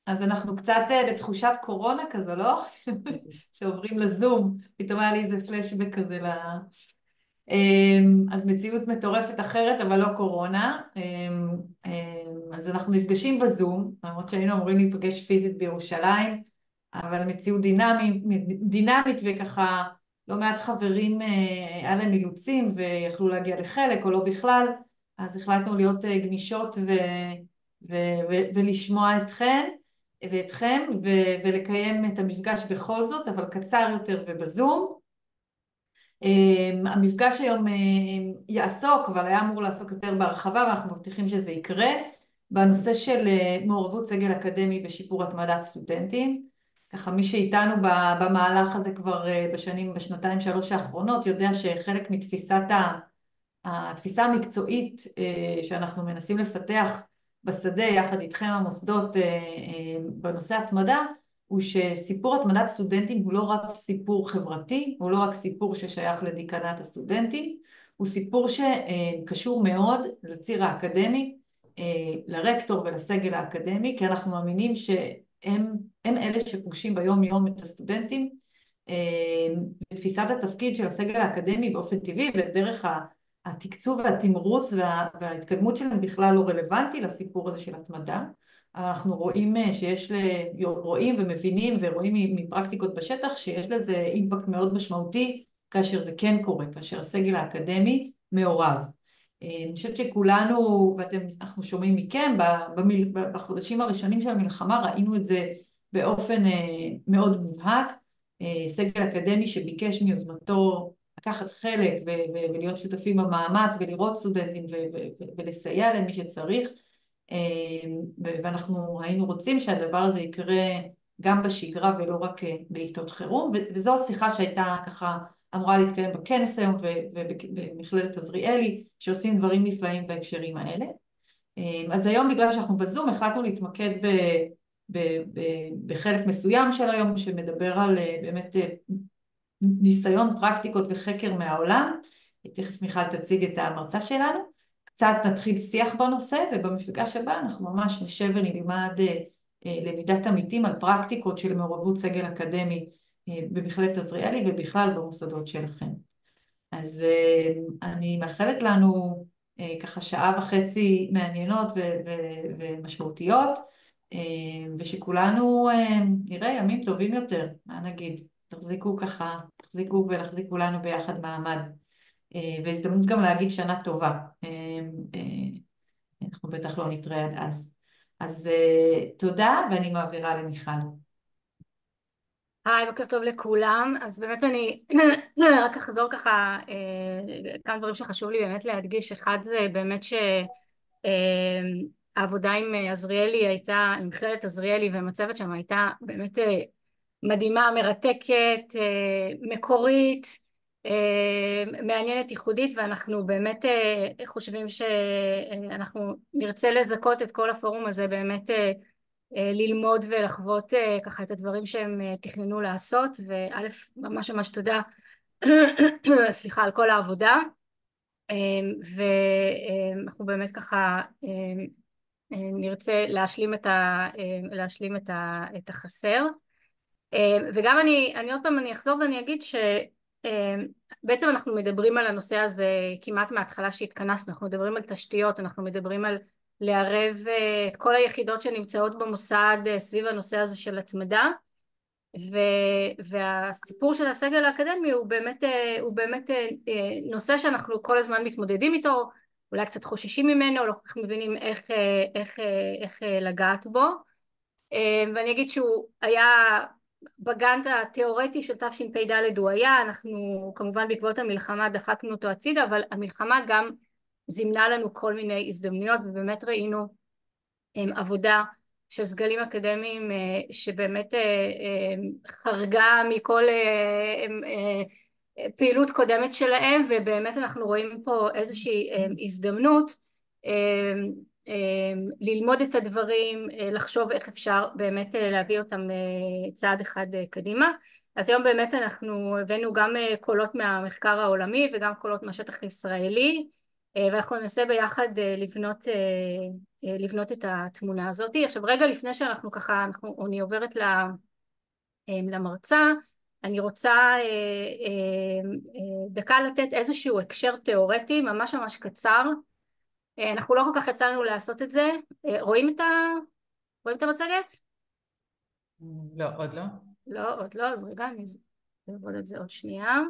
אז אנחנו קצת בתחושת קורונה כזו, לא? שעוברים לזום, פתאום היה לי איזה פלשבק כזה אז מציאות מטורפת אחרת, אבל לא קורונה. אז אנחנו נפגשים בזום, למרות שהיינו אמורים להיפגש פיזית בירושלים, אבל מציאות דינמית וככה לא מעט חברים היה להם אילוצים ויכלו להגיע לחלק או לא בכלל, אז החלטנו להיות גמישות ולשמוע אתכן ואתכם ולקיים את המפגש בכל זאת, אבל קצר יותר ובזום. המפגש היום יעסוק, אבל היה אמור לעסוק יותר בהרחבה, ואנחנו מבטיחים שזה יקרה, בנושא של מעורבות סגל אקדמי בשיפור התמדת סטודנטים. ככה מי שאיתנו במהלך הזה כבר בשנתיים שלוש האחרונות, יודע שחלק מתפיסת התפיסה המקצועית שאנחנו מנסים לפתח בשדה יחד איתכם המוסדות בנושא התמדה, הוא שסיפור התמדת סטודנטים הוא לא רק סיפור חברתי, הוא לא רק סיפור ששייך לדיקנט הסטודנטים, הוא סיפור שקשור מאוד לציר האקדמי, לרקטור ולסגל האקדמי, כי אנחנו מאמינים שהם אלה שפוגשים ביום יום את הסטודנטים, ותפיסת התפקיד של הסגל האקדמי באופן טבעי ודרך התקצוב והתמרוץ וההתקדמות שלהם בכלל לא רלוונטי לסיפור הזה של התמדה. אנחנו רואים רואים ומבינים ורואים מפרקטיקות בשטח שיש לזה אימפקט מאוד משמעותי כאשר זה כן קורה, כאשר הסגל האקדמי מעורב. אני חושבת שכולנו, אנחנו שומעים מכם, בחודשים הראשונים של המלחמה ראינו את זה באופן מאוד מובהק. סגל אקדמי שביקש מיוזמתו לקחת חלק ולהיות שותפים במאמץ ולראות סטודנטים ולסייע להם מי שצריך. ואנחנו היינו רוצים שהדבר הזה יקרה גם בשגרה ולא רק בעיתות חירום, וזו השיחה שהייתה ככה אמורה להתקיים בכנס היום ובמכללת עזריאלי, שעושים דברים נפלאים בהקשרים האלה. אז היום בגלל שאנחנו בזום החלטנו להתמקד בחלק מסוים של היום שמדבר על באמת ניסיון, פרקטיקות וחקר מהעולם. תכף מיכל תציג את המרצה שלנו. קצת נתחיל שיח בנושא, ובמפגש הבא אנחנו ממש נשב ונלמד למידת עמיתים על פרקטיקות של מעורבות סגל אקדמי במכללת עזריאלי ובכלל במוסדות שלכם. אז אני מאחלת לנו ככה שעה וחצי מעניינות ומשמעותיות, ושכולנו נראה ימים טובים יותר, מה נגיד? תחזיקו ככה, תחזיקו ולהחזיקו לנו ביחד מעמד. והזדמנות גם להגיד שנה טובה. אנחנו בטח לא נתראה עד אז. אז תודה, ואני מעבירה למיכל. היי, בוקר טוב לכולם. אז באמת אני רק אחזור ככה כמה דברים שחשוב לי באמת להדגיש. אחד זה באמת שהעבודה עם עזריאלי הייתה, עם מכללת עזריאלי והמצבת שם הייתה באמת מדהימה, מרתקת, מקורית, מעניינת, ייחודית, ואנחנו באמת חושבים שאנחנו נרצה לזכות את כל הפורום הזה באמת ללמוד ולחוות ככה את הדברים שהם תכננו לעשות. וא' ממש ממש תודה סליחה על כל העבודה, ואנחנו באמת ככה נרצה להשלים את החסר. וגם אני עוד פעם אני אחזור ואני אגיד שבעצם אנחנו מדברים על הנושא הזה כמעט מההתחלה שהתכנסנו. אנחנו מדברים על תשתיות, אנחנו מדברים על לערב את כל היחידות שנמצאות במוסד סביב הנושא הזה של התמדה, והסיפור של הסגל האקדמי הוא באמת נושא שאנחנו כל הזמן מתמודדים איתו, אולי קצת חוששים ממנו, לא כל כך מבינים איך לגעת בו. ואני אגיד שהוא היה בגאנט התיאורטי של תשפ"ד, הוא היה, אנחנו כמובן בעקבות המלחמה דחקנו אותו הצידה, אבל המלחמה גם זימנה לנו כל מיני הזדמנויות, ובאמת ראינו עבודה של סגלים אקדמיים שבאמת חרגה מכל פעילות קודמת שלהם, ובאמת אנחנו רואים פה איזושהי הזדמנות ללמוד את הדברים, לחשוב איך אפשר באמת להביא אותם צעד אחד קדימה. אז היום באמת אנחנו הבאנו גם קולות מהמחקר העולמי וגם קולות מהשטח הישראלי, ואנחנו ננסה ביחד לבנות את התמונה הזאת. עכשיו רגע לפני שאנחנו ככה, אני עוברת למרצה, אני רוצה דקה לתת איזשהו הקשר תיאורטי ממש ממש קצר. אנחנו לא כל כך יצאנו לעשות את זה. רואים את המצגת? לא, עוד לא. לא, עוד לא, אז רגע, אני אעבוד על זה עוד שנייה.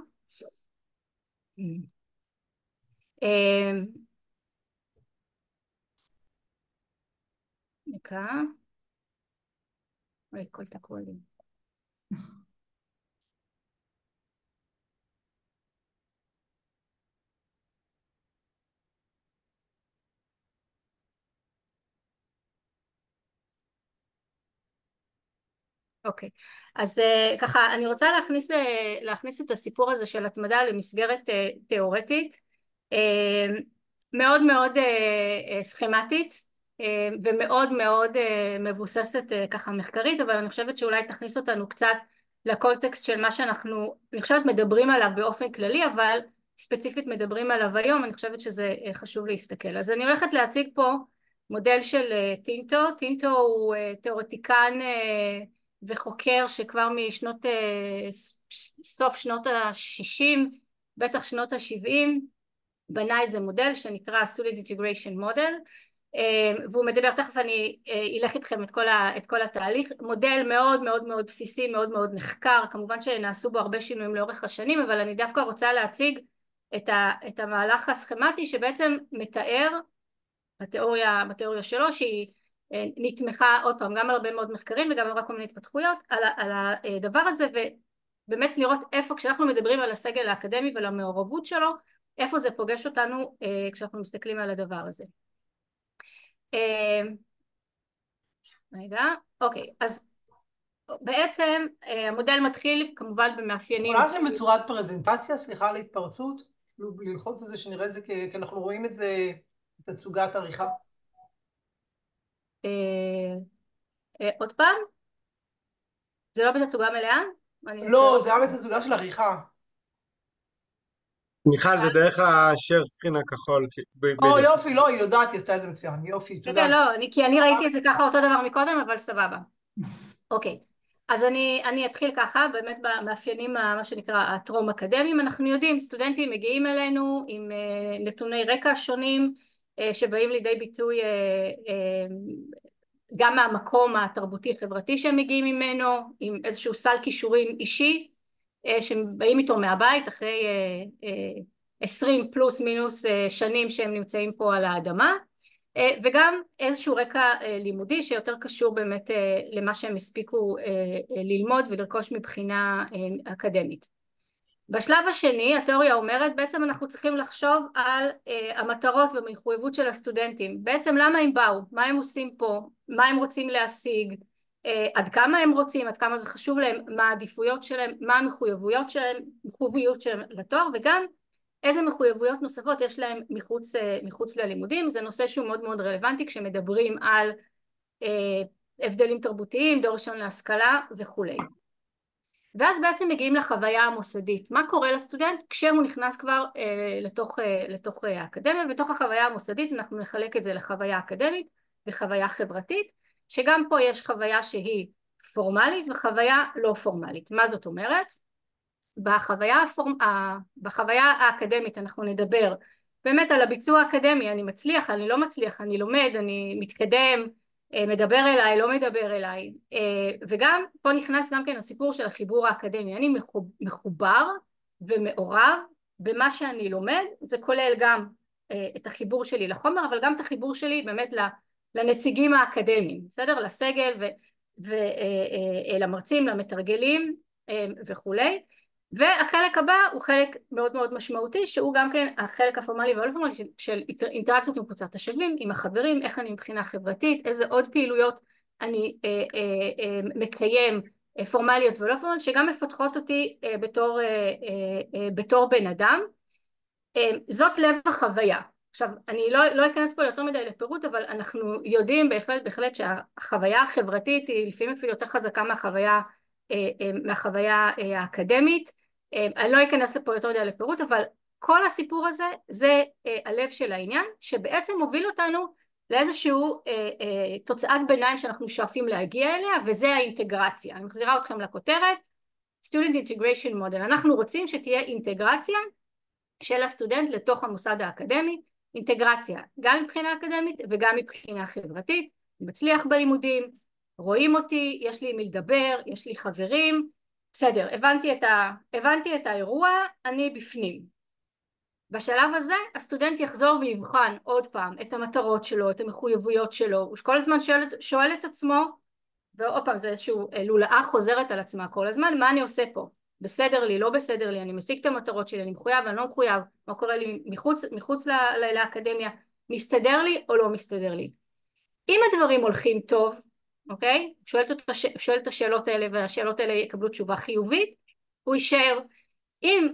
דקה. אוי, כל תקוע לי. אוקיי, אז ככה אני רוצה להכניס את הסיפור הזה של התמדה למסגרת תיאורטית מאוד מאוד סכמטית ומאוד מאוד מבוססת ככה מחקרית, אבל אני חושבת שאולי תכניס אותנו קצת לקונטקסט של מה שאנחנו, אני חושבת מדברים עליו באופן כללי, אבל ספציפית מדברים עליו היום, אני חושבת שזה חשוב להסתכל. אז אני הולכת להציג פה מודל של טינטו. טינטו הוא תיאורטיקן וחוקר שכבר סוף שנות ה-60, בטח שנות ה-70, בנה איזה מודל שנקרא Student Integration Model, והוא מדבר, תכף אני אלך איתכם את כל התהליך, מודל מאוד מאוד מאוד בסיסי, מאוד מאוד נחקר, כמובן שנעשו בו הרבה שינויים לאורך השנים, אבל אני דווקא רוצה להציג את המהלך הסכמטי שבעצם מתאר בתיאוריה שלו, שהיא נתמכה עוד פעם גם על הרבה מאוד מחקרים וגם על כל מיני התפתחויות על הדבר הזה, ובאמת לראות איפה כשאנחנו מדברים על הסגל האקדמי ועל המעורבות שלו, איפה זה פוגש אותנו כשאנחנו מסתכלים על הדבר הזה. רגע, אוקיי, אז בעצם המודל מתחיל כמובן במאפיינים. יכולה זה מצורת פרזנטציה, סליחה על התפרצות, ללחוץ את זה שנראה את זה כי אנחנו רואים את זה בתצוגת עריכה. עוד פעם? זה לא בתצוגה מלאה? לא, זה היה בתצוגה של עריכה. מיכל, זה דרך השאר סקרין הכחול. או יופי, לא, היא יודעת, היא עשתה את זה מצוין, יופי, תודה. כן, לא, כי אני ראיתי את זה ככה אותו דבר מקודם, אבל סבבה. אוקיי, אז אני אתחיל ככה, באמת במאפיינים מה שנקרא הטרום אקדמיים. אנחנו יודעים, סטודנטים מגיעים אלינו עם נתוני רקע שונים, שבאים לידי ביטוי גם מהמקום התרבותי חברתי שהם מגיעים ממנו, עם איזשהו סל כישורים אישי שהם באים איתו מהבית אחרי 20 פלוס מינוס שנים שהם נמצאים פה על האדמה, וגם איזשהו רקע לימודי שיותר קשור באמת למה שהם הספיקו ללמוד ולרכוש מבחינה אקדמית. בשלב השני התיאוריה אומרת בעצם אנחנו צריכים לחשוב על המטרות והמחויבות של הסטודנטים, בעצם למה הם באו, מה הם עושים פה, מה הם רוצים להשיג, עד כמה הם רוצים, עד כמה זה חשוב להם, מה העדיפויות שלהם, מה המחויבויות שלהם לתואר, וגם איזה מחויבויות נוספות יש להם מחוץ ללימודים. זה נושא שהוא מאוד מאוד רלוונטי כשמדברים על הבדלים תרבותיים, דור ראשון להשכלה וכולי. ואז בעצם מגיעים לחוויה המוסדית. מה קורה לסטודנט כשהוא נכנס כבר לתוך האקדמיה? בתוך החוויה המוסדית אנחנו נחלק את זה לחוויה אקדמית וחוויה חברתית, שגם פה יש חוויה שהיא פורמלית וחוויה לא פורמלית. מה זאת אומרת? בחוויה האקדמית אנחנו נדבר באמת על הביצוע האקדמי, אני מצליח, אני לא מצליח, אני לומד, אני מתקדם, מדבר אליי, לא מדבר אליי, וגם פה נכנס גם כן הסיפור של החיבור האקדמי, אני מחובר ומעורב במה שאני לומד, זה כולל גם את החיבור שלי לחומר, אבל גם את החיבור שלי באמת לנציגים האקדמיים, בסדר? לסגל ולמרצים, למתרגלים וכולי. והחלק הבא הוא חלק מאוד מאוד משמעותי, שהוא גם כן החלק הפורמלי והלא פורמלי של אינטראקציות עם קבוצת השווים, עם החברים, איך אני מבחינה חברתית, איזה עוד פעילויות אני מקיים, פורמליות ולא פורמליות, שגם מפתחות אותי בתור בן אדם. זאת לב החוויה. עכשיו, אני לא אכנס פה יותר מדי לפירוט, אבל אנחנו יודעים בהחלט שהחוויה החברתית היא לפעמים אפילו יותר חזקה מהחוויה האקדמית. אני לא אכנס לפה יותר מדי לפירוט, אבל כל הסיפור הזה זה הלב של העניין, שבעצם מוביל אותנו לאיזשהו תוצאת ביניים שאנחנו שואפים להגיע אליה, וזה האינטגרציה. אני מחזירה אתכם לכותרת, Student Integration Model. אנחנו רוצים שתהיה אינטגרציה של הסטודנט לתוך המוסד האקדמי, אינטגרציה גם מבחינה אקדמית וגם מבחינה חברתית, מצליח בלימודים, רואים אותי, יש לי מי לדבר, יש לי חברים, בסדר, הבנתי את האירוע, אני בפנים. בשלב הזה הסטודנט יחזור ויבחן עוד פעם את המטרות שלו, את המחויבויות שלו, הוא כל הזמן שואל את עצמו, ועוד פעם זה איזושהי לולאה חוזרת על עצמה כל הזמן, מה אני עושה פה? בסדר לי, לא בסדר לי, אני משיג את המטרות שלי, אני מחויב, אני לא מחויב, מה קורה לי מחוץ לאקדמיה, מסתדר לי או לא מסתדר לי. אם הדברים הולכים טוב, אוקיי? שואל את השאלות האלה והשאלות האלה יקבלו תשובה חיובית, הוא יישאר. אם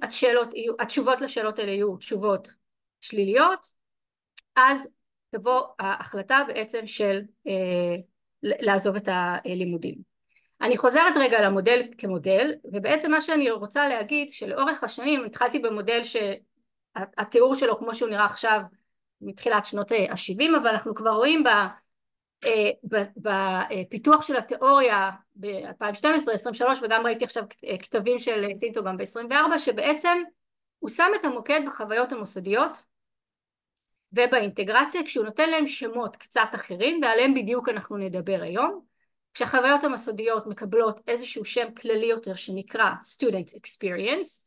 התשובות לשאלות האלה יהיו תשובות שליליות, אז תבוא ההחלטה בעצם של לעזוב את הלימודים. אני חוזרת רגע למודל כמודל, ובעצם מה שאני רוצה להגיד שלאורך השנים התחלתי במודל שהתיאור שלו כמו שהוא נראה עכשיו מתחילת שנות ה-70, אבל אנחנו כבר רואים בפיתוח של התיאוריה ב-2012, 23 וגם ראיתי עכשיו כתבים של טינטו גם ב-24, שבעצם הוא שם את המוקד בחוויות המוסדיות ובאינטגרציה כשהוא נותן להם שמות קצת אחרים ועליהם בדיוק אנחנו נדבר היום. כשהחוויות המוסדיות מקבלות איזשהו שם כללי יותר שנקרא Student Experience,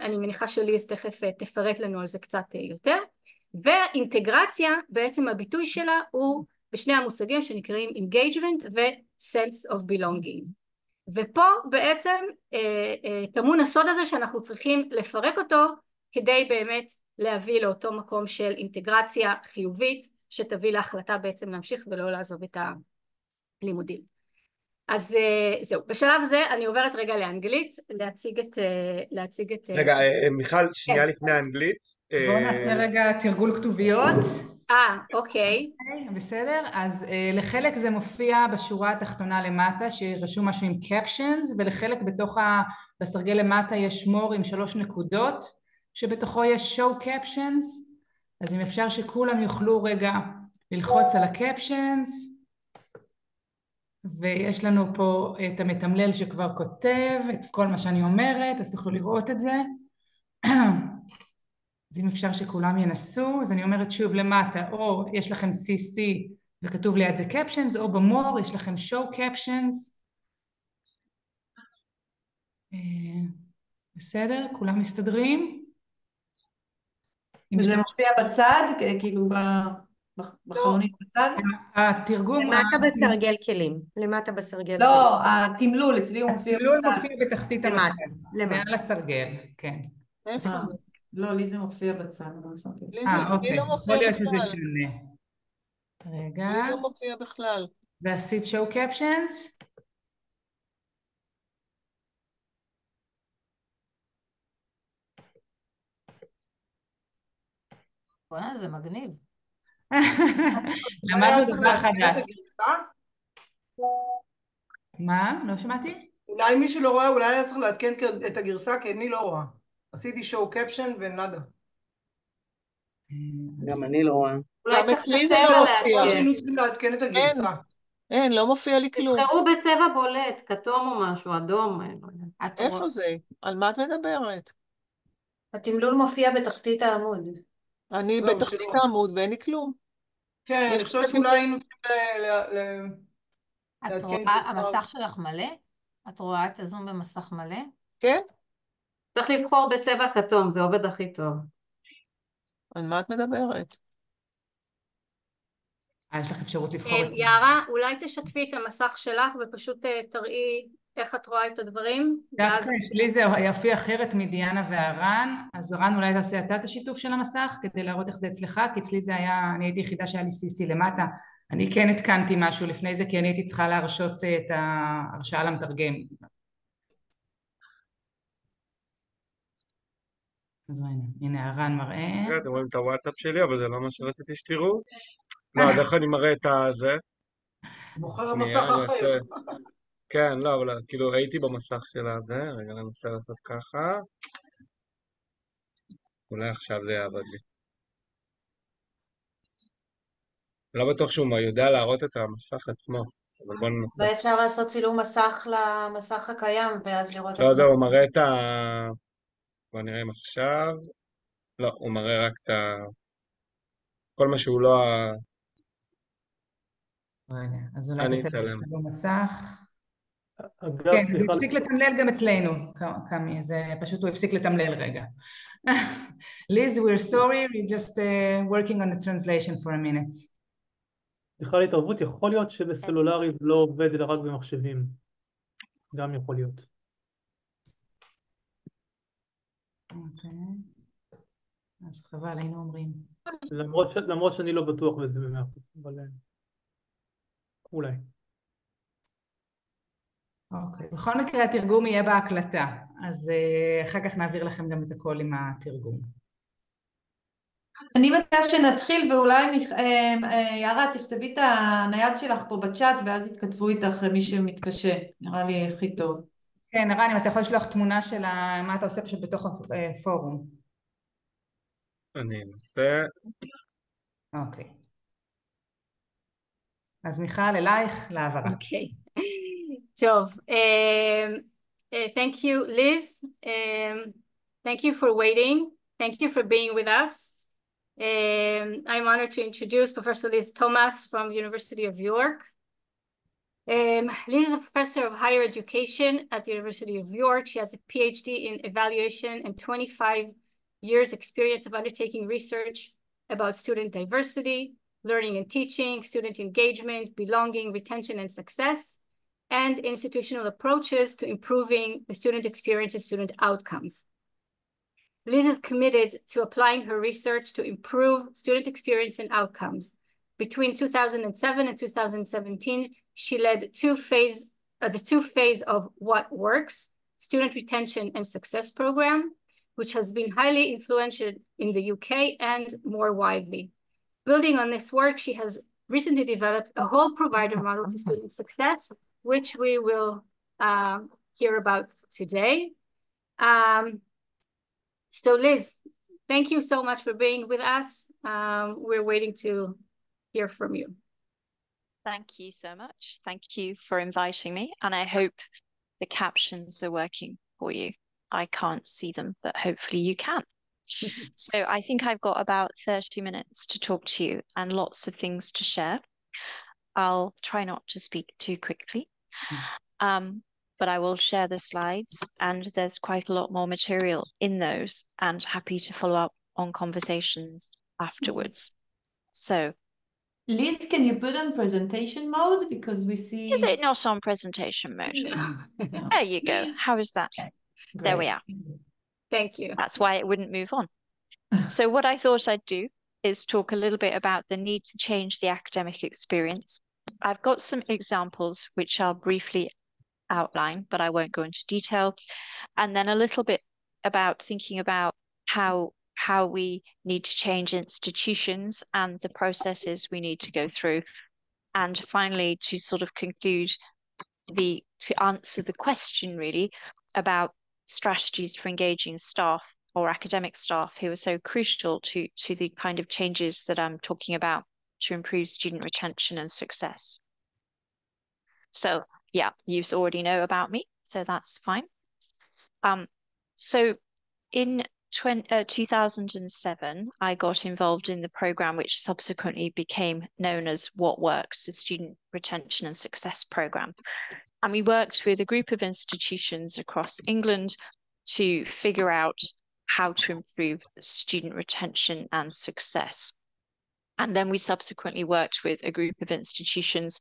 אני מניחה שליז תכף תפרט לנו על זה קצת יותר, והאינטגרציה בעצם הביטוי שלה הוא בשני המושגים שנקראים engagement ו-sense of belonging. ופה בעצם טמון הסוד הזה שאנחנו צריכים לפרק אותו כדי באמת להביא לאותו מקום של אינטגרציה חיובית שתביא להחלטה בעצם להמשיך ולא לעזוב את הלימודים. אז זהו, בשלב זה אני עוברת רגע לאנגלית להציג את רגע, מיכל, שנייה לפני האנגלית. בואו נעשה רגע תרגול כתוביות. אוקיי. בסדר, אז לחלק זה מופיע בשורה התחתונה למטה שרשום משהו עם captions, ולחלק בסרגל למטה יש more עם 3 נקודות שבתוכו יש show captions. אז אם אפשר שכולם יוכלו רגע ללחוץ על ה-captions, ויש לנו פה את המתמלל שכבר כותב את כל מה שאני אומרת, אז תוכלו לראות את זה. אז אם אפשר שכולם ינסו, אז אני אומרת שוב למטה, או יש לכם CC וכתוב ליד זה captions, או במור יש לכם show captions. בסדר? כולם מסתדרים? וזה מופיע בצד, כאילו בחלונית בצד? התרגום... למטה בסרגל כלים. למטה בסרגל כלים. לא, התמלול אצלי הוא מופיע בצד. התמלול מופיע בתחתית המסך. למטה. מעל הסרגל, כן. איפה זה? לא, לי זה מופיע בצד. לי לא מופיע יכול להיות שזה בכלל. שונה. רגע. לי לא מופיע בכלל. ועשית show captions? בוא'נה, זה מגניב. למדנו דבר לעדכן את חדש. הגרסה? מה? לא שמעתי? אולי מי שלא רואה, אולי היה צריך לעדכן את הגרסה, כי אני לא רואה. עשיתי show caption ונדה. גם אני לא רואה. גם אצלי זה לא מופיע. היינו צריכים לעדכן את הגרסה. אין, לא מופיע לי כלום. תבחרו בצבע בולט, כתום או משהו, אדום. איפה זה? על מה את מדברת? התמלול מופיע בתחתית העמוד. אני לא, בתחתית שלא. העמוד ואין לי כלום. כן, אני חושבת שאולי היינו צריכים את לעדכן רואה, גרסה. המסך שלך מלא? את רואה את הזום במסך מלא? כן? צריך לבחור בצבע כתום, זה עובד הכי טוב. על מה את מדברת? יש לך אפשרות לבחור את... יערה, אולי תשתפי את המסך שלך ופשוט תראי איך את רואה את הדברים. דווקא אצלי זה יפי אחרת מדיאנה והרן, אז רן אולי תעשה אתה את השיתוף של המסך כדי להראות איך זה אצלך, כי אצלי זה היה, אני הייתי יחידה שהיה לי CC למטה, אני כן התקנתי משהו לפני זה כי אני הייתי צריכה להרשות את ההרשאה למתרגם. אז הנה הרן מראה. אתם רואים את הוואטסאפ שלי, אבל זה לא מה שרציתי שתראו. לא, אז איך אני מראה את הזה? בוחר מסך אחר. כן, לא, אבל כאילו הייתי במסך של הזה, רגע ננסה לעשות ככה. אולי עכשיו זה יעבוד לי. לא בטוח שהוא יודע להראות את המסך עצמו, אבל בוא ננסה. ואפשר לעשות צילום מסך למסך הקיים, ואז לראות לא, איפה זה. הוא מראה את ה... בוא נראה אם עכשיו... לא, הוא מראה רק את ה... כל מה שהוא לא ה... רגע, אז אולי אני תעשה אצלם. צילום מסך. אגב, כן, זה סליחה, הפסיק לתמלל גם אצלנו, קמי, זה פשוט הוא הפסיק לתמלל רגע. Liz, we're sorry, we're just working on the translation for a minute. סליחה על התערבות, יכול להיות שבסלולרי לא עובד אלא רק במחשבים. גם יכול להיות. אוקיי. אז חבל, היינו אומרים. למרות שאני לא בטוח בזה ב100%, אבל אולי. אוקיי. בכל מקרה התרגום יהיה בהקלטה, אז אחר כך נעביר לכם גם את הכל עם התרגום. אני מציעה שנתחיל, ואולי יערה תכתבי את הנייד שלך פה בצ'אט ואז יתכתבו איתך מי שמתקשה, נראה לי הכי טוב. כן, ערן, אם אתה יכול לשלוח תמונה של מה אתה עושה פשוט בתוך הפורום. אני אנסה. אוקיי. אז מיכל, אלייך להעברה. אוקיי. טוב, thank you, Liz. Thank you for waiting. Thank you for being with us. I'm honored to introduce Professor Liz Thomas from the University of York. Liz is a professor of higher education at the University of York. She has a PhD in evaluation and 25 years experience of undertaking research about student diversity, learning and teaching, student engagement, belonging, retention, and success, and institutional approaches to improving the student experience and student outcomes. Liz is committed to applying her research to improve student experience and outcomes. Between 2007 and 2017, she led the two phase of What Works, Student Retention and Success Program, which has been highly influential in the UK and more widely. Building on this work, she has recently developed a whole provider model to student success, which we will hear about today. So Liz, thank you so much for being with us. We're waiting to hear from you. Thank you so much. Thank you for inviting me, and I hope the captions are working for you. I can't see them, but hopefully you can. So I think I've got about 30 minutes to talk to you and lots of things to share. I'll try not to speak too quickly, but I will share the slides, and there's quite a lot more material in those, and happy to follow up on conversations afterwards. So Liz, can you put on presentation mode because we see... Is it not on presentation mode? There you go. How is that? Great. There we are. Thank you. That's why it wouldn't move on. So what I thought I'd do is talk a little bit about the need to change the academic experience. I've got some examples which I'll briefly outline, but I won't go into detail. And then a little bit about thinking about how we need to change institutions and the processes we need to go through. And finally, to sort of conclude to answer the question really about strategies for engaging staff or academic staff who are so crucial to the kind of changes that I'm talking about to improve student retention and success. So yeah, you already know about me, so that's fine. So in 2007, I got involved in the program which subsequently became known as What Works, the Student Retention and Success Program. And we worked with a group of institutions across England to figure out how to improve student retention and success. And then we subsequently worked with a group of institutions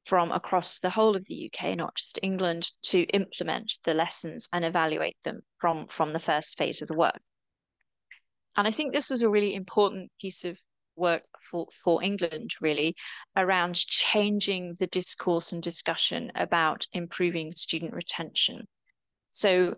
from across the whole of the UK, not just England, to implement the lessons and evaluate them from the first phase of the work. And I think this was a really important piece of work for England, really, around changing the discourse and discussion about improving student retention. So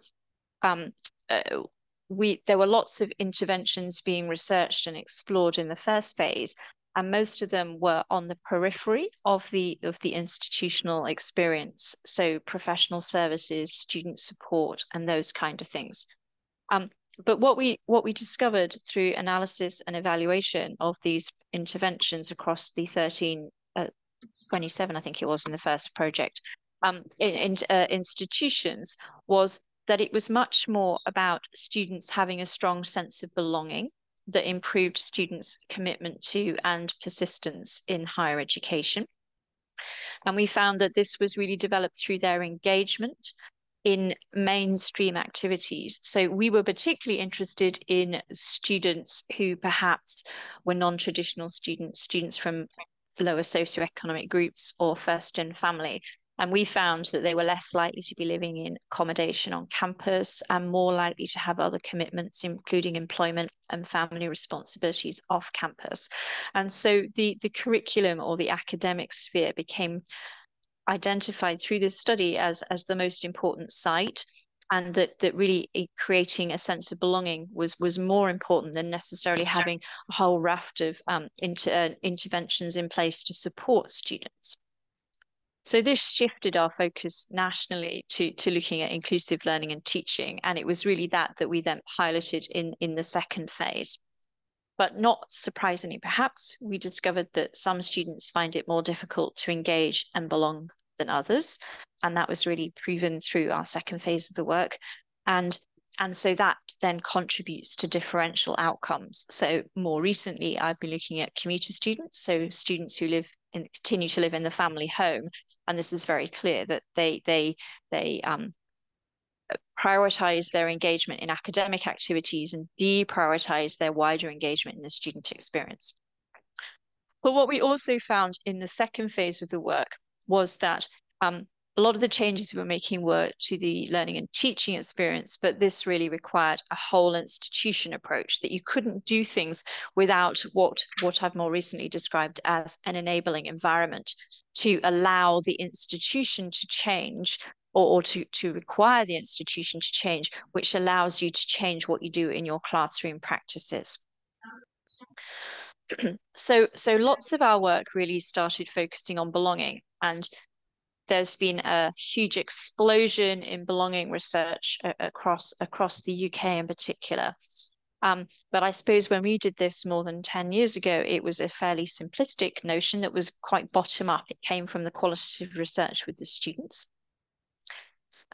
there were lots of interventions being researched and explored in the first phase, and most of them were on the periphery of the institutional experience, so professional services, student support, and those kind of things. But what we discovered through analysis and evaluation of these interventions across the 27, I think it was in the first project, institutions, was that it was much more about students having a strong sense of belonging that improved students' commitment to and persistence in higher education. And we found that this was really developed through their engagement in mainstream activities. So we were particularly interested in students who perhaps were non-traditional students from lower socioeconomic groups or first in family. And we found that they were less likely to be living in accommodation on campus and more likely to have other commitments, including employment and family responsibilities off campus. And so the curriculum or the academic sphere became identified through this study as the most important site, and that really creating a sense of belonging was more important than necessarily having a whole raft of interventions in place to support students. So this shifted our focus nationally to looking at inclusive learning and teaching, and it was really that we then piloted in the second phase. But not surprisingly, perhaps, we discovered that some students find it more difficult to engage and belong than others. And that was really proven through our second phase of the work. And so that then contributes to differential outcomes. So more recently, I've been looking at commuter students, so students who continue to live in the family home. And this is very clear that they prioritize their engagement in academic activities and deprioritize their wider engagement in the student experience. But what we also found in the second phase of the work was that a lot of the changes we were making were to the learning and teaching experience, but this really required a whole institution approach, that you couldn't do things without what I've more recently described as an enabling environment to allow the institution to change, or to require the institution to change, which allows you to change what you do in your classroom practices. So lots of our work really started focusing on belonging, and there's been a huge explosion in belonging research across the UK in particular. But I suppose when we did this more than 10 years ago, it was a fairly simplistic notion that was quite bottom up. It came from the qualitative research with the students.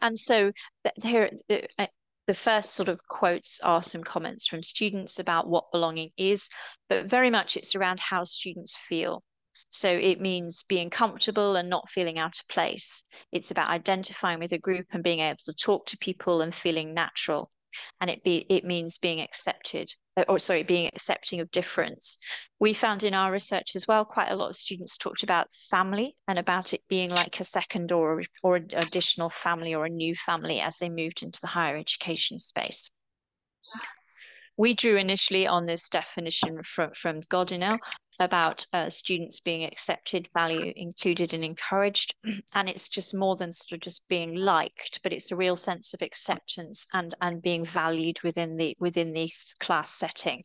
And so here, the first sort of quotes are some comments from students about what belonging is, but very much it's around how students feel. So it means being comfortable and not feeling out of place. It's about identifying with a group and being able to talk to people and feeling natural. And it means being accepted, being accepting of difference. We found in our research as well, quite a lot of students talked about family and about it being like a second or an additional family or a new family as they moved into the higher education space. We drew initially on this definition from Godinel about students being accepted, valued, included, and encouraged. And it's just more than sort of just being liked, but it's a real sense of acceptance and being valued within the class setting.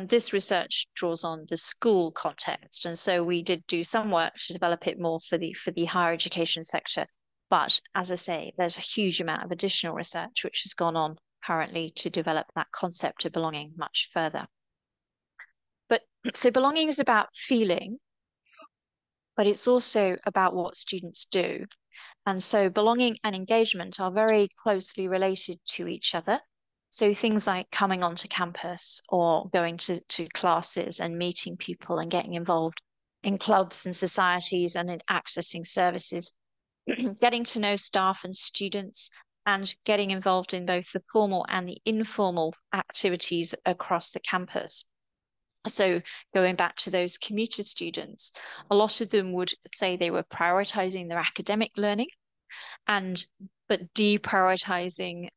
This research draws on the school context, and so we did do some work to develop it more for the higher education sector. But as I say, there's a huge amount of additional research which has gone on currently to develop that concept of belonging much further. But so belonging is about feeling, but it's also about what students do. And so belonging and engagement are very closely related to each other. So things like coming onto campus or going to classes and meeting people and getting involved in clubs and societies and in accessing services, getting to know staff and students, and getting involved in both the formal and the informal activities across the campus. So going back to those commuter students, a lot of them would say they were prioritizing their academic learning, but deprioritizing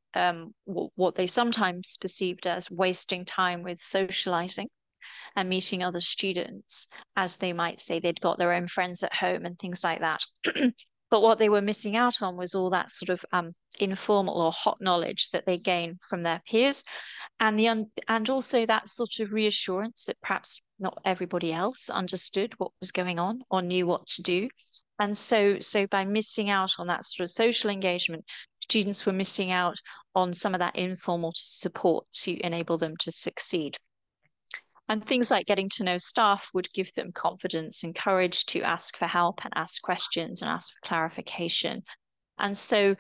what they sometimes perceived as wasting time with socializing and meeting other students, as they might say they'd got their own friends at home and things like that. But what they were missing out on was all that sort of informal or hot knowledge that they gain from their peers, and also that sort of reassurance that perhaps not everybody else understood what was going on or knew what to do. And so by missing out on that sort of social engagement, students were missing out on some of that informal support to enable them to succeed. And things like getting to know staff would give them confidence and courage to ask for help and ask questions and ask for clarification. And so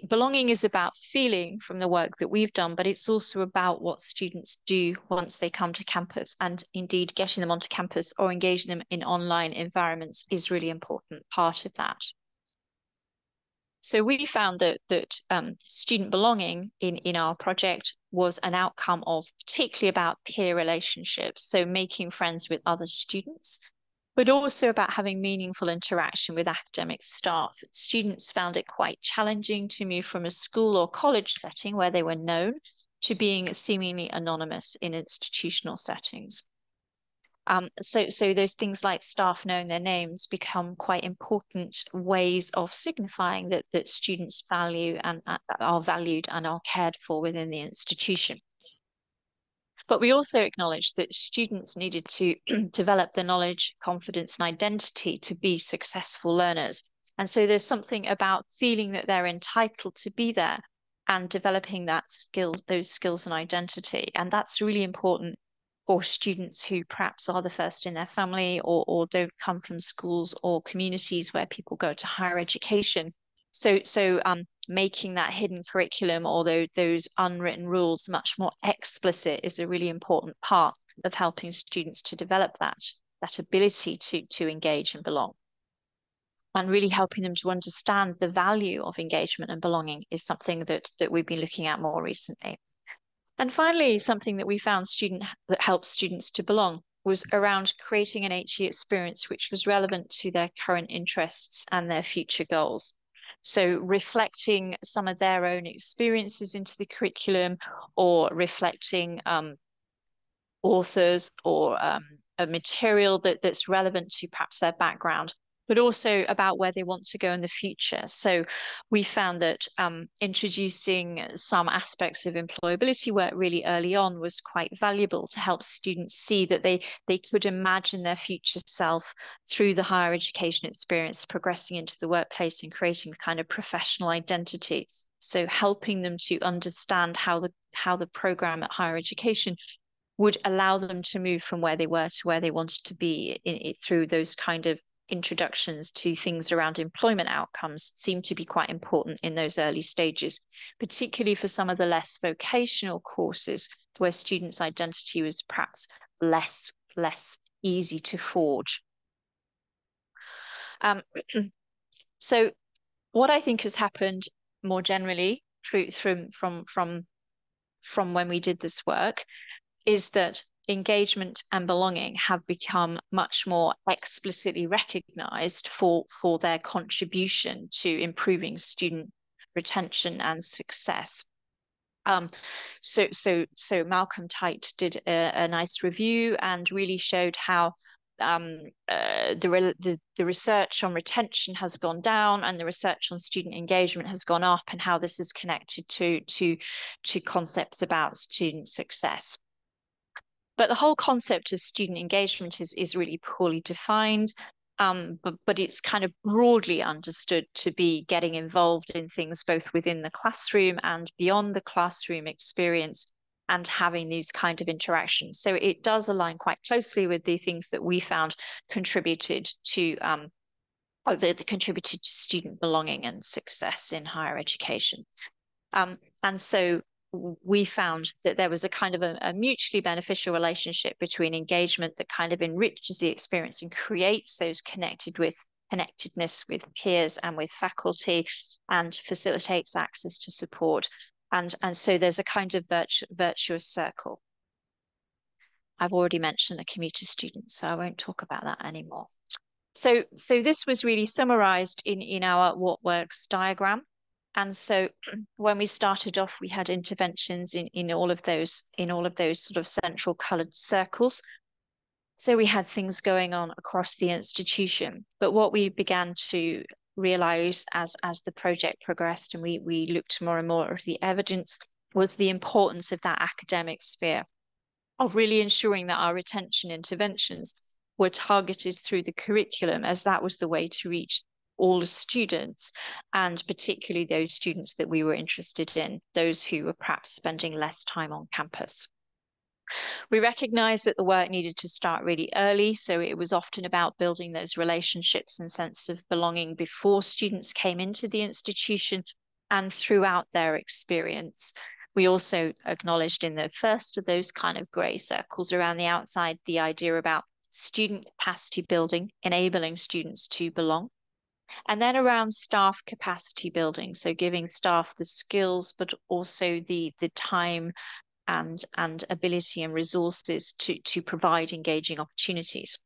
belonging is about feeling from the work that we've done, but it's also about what students do once they come to campus, and indeed getting them onto campus or engaging them in online environments is really important part of that. So we found that student belonging in our project was an outcome of particularly about peer relationships, so making friends with other students, but also about having meaningful interaction with academic staff. Students found it quite challenging to move from a school or college setting where they were known to being seemingly anonymous in institutional settings. So those things like staff knowing their names become quite important ways of signifying that students value and are valued and are cared for within the institution. But we also acknowledged that students needed to develop the knowledge, confidence, and identity to be successful learners. And so there's something about feeling that they're entitled to be there and developing those skills and identity. And that's really important for students who perhaps are the first in their family or don't come from schools or communities where people go to higher education. So making that hidden curriculum or those unwritten rules much more explicit is a really important part of helping students to develop that ability to engage and belong. And really helping them to understand the value of engagement and belonging is something that we've been looking at more recently. And finally, something that we found that helps students to belong was around creating an HE experience which was relevant to their current interests and their future goals. So reflecting some of their own experiences into the curriculum, or reflecting authors or a material that's relevant to perhaps their background, but also about where they want to go in the future. So we found that introducing some aspects of employability work really early on was quite valuable to help students see that they could imagine their future self through the higher education experience, progressing into the workplace and creating a kind of professional identity. So helping them to understand how the program at higher education would allow them to move from where they were to where they wanted to be through those kind of introductions to things around employment outcomes seem to be quite important in those early stages, particularly for some of the less vocational courses where students' identity was perhaps less easy to forge. So what I think has happened more generally from when we did this work is that engagement and belonging have become much more explicitly recognized for their contribution to improving student retention and success. So Malcolm Tite did a nice review and really showed how the research on retention has gone down and the research on student engagement has gone up, and how this is connected to concepts about student success. But the whole concept of student engagement is really poorly defined, but it's kind of broadly understood to be getting involved in things both within the classroom and beyond the classroom experience and having these kind of interactions. So it does align quite closely with the things that we found contributed to student belonging and success in higher education. And so we found that there was a kind of a mutually beneficial relationship between engagement that kind of enriches the experience and creates those connectedness with peers and with faculty and facilitates access to support. And so there's a kind of virtuous circle. I've already mentioned the commuter students, so I won't talk about that anymore. So this was really summarized in our what works diagram. And so when we started off, we had interventions in all of those sort of central colored circles. So we had things going on across the institution. But what we began to realize as the project progressed and we looked more and more at the evidence was the importance of that academic sphere, of really ensuring that our retention interventions were targeted through the curriculum, as that was the way to reach all the students, and particularly those students that we were interested in, those who were perhaps spending less time on campus. We recognized that the work needed to start really early, so it was often about building those relationships and sense of belonging before students came into the institution and throughout their experience. We also acknowledged in the first of those kind of grey circles around the outside the idea about student capacity building, enabling students to belong. And then around staff capacity building, so giving staff the skills, but also the time and ability and resources to provide engaging opportunities.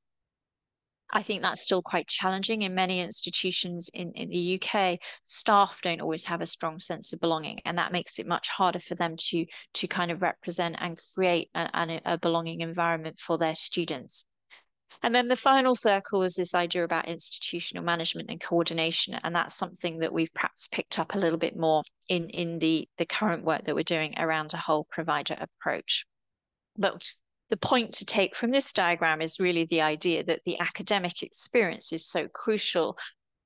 I think that's still quite challenging in many institutions in the UK. Staff don't always have a strong sense of belonging, and that makes it much harder for them to kind of represent and create a belonging environment for their students. And then the final circle was this idea about institutional management and coordination. And that's something that we've perhaps picked up a little bit more in the current work that we're doing around a whole provider approach. But the point to take from this diagram is really the idea that the academic experience is so crucial,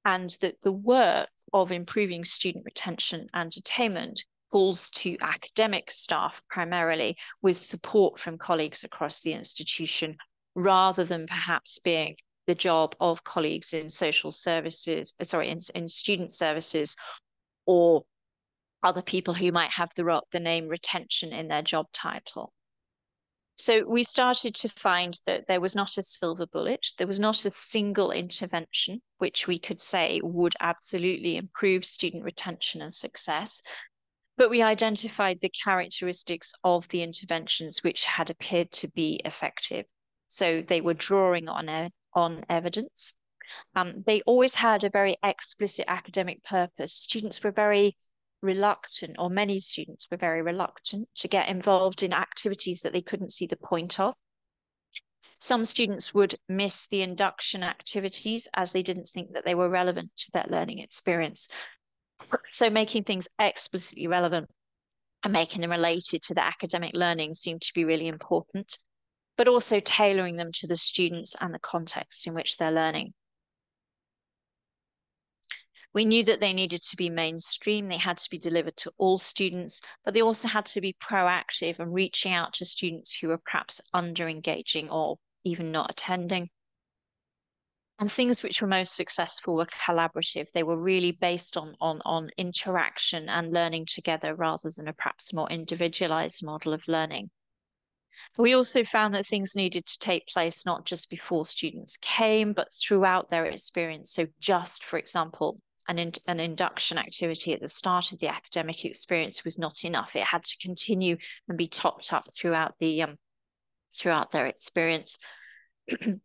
and that the work of improving student retention and attainment falls to academic staff primarily, with support from colleagues across the institution, rather than perhaps being the job of colleagues in social services, in student services, or other people who might have the name retention in their job title. So we started to find that there was not a silver bullet, there was not a single intervention which we could say would absolutely improve student retention and success, but we identified the characteristics of the interventions which had appeared to be effective. So they were drawing on evidence. They always had a very explicit academic purpose. Students were very reluctant, or many students were very reluctant to get involved in activities that they couldn't see the point of. Some students would miss the induction activities as they didn't think that they were relevant to their learning experience. So making things explicitly relevant and making them related to the academic learning seemed to be really important, but also tailoring them to the students and the context in which they're learning. We knew that they needed to be mainstream, they had to be delivered to all students, but they also had to be proactive and reaching out to students who were perhaps under-engaging or even not attending. And things which were most successful were collaborative. They were really based on interaction and learning together, rather than a perhaps more individualized model of learning. We also found that things needed to take place not just before students came, but throughout their experience. So just, for example, an induction activity at the start of the academic experience was not enough. It had to continue and be topped up throughout their experience.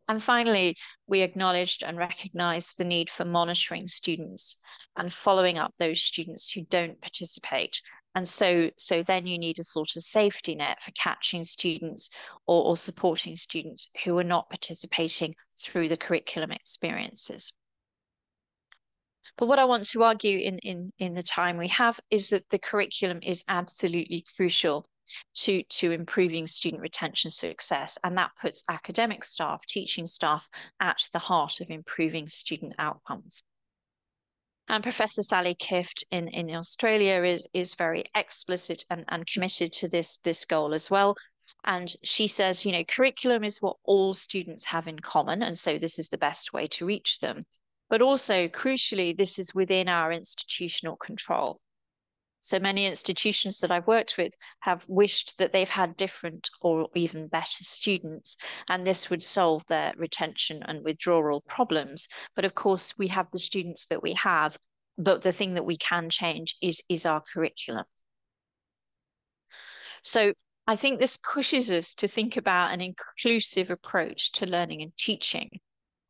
And finally, we acknowledged and recognized the need for monitoring students and following up those students who don't participate. And so then you need a sort of safety net for catching students or supporting students who are not participating through the curriculum experiences. But what I want to argue in the time we have is that the curriculum is absolutely crucial to improving student retention success, and that puts academic staff, teaching staff, at the heart of improving student outcomes. And Professor Sally Kift in Australia is very explicit and committed to this goal as well. And she says, you know, curriculum is what all students have in common, and so this is the best way to reach them. But also, crucially, this is within our institutional control. So many institutions that I've worked with have wished that they've had different or even better students, and this would solve their retention and withdrawal problems. But of course, we have the students that we have, but the thing that we can change is our curriculum. So I think this pushes us to think about an inclusive approach to learning and teaching,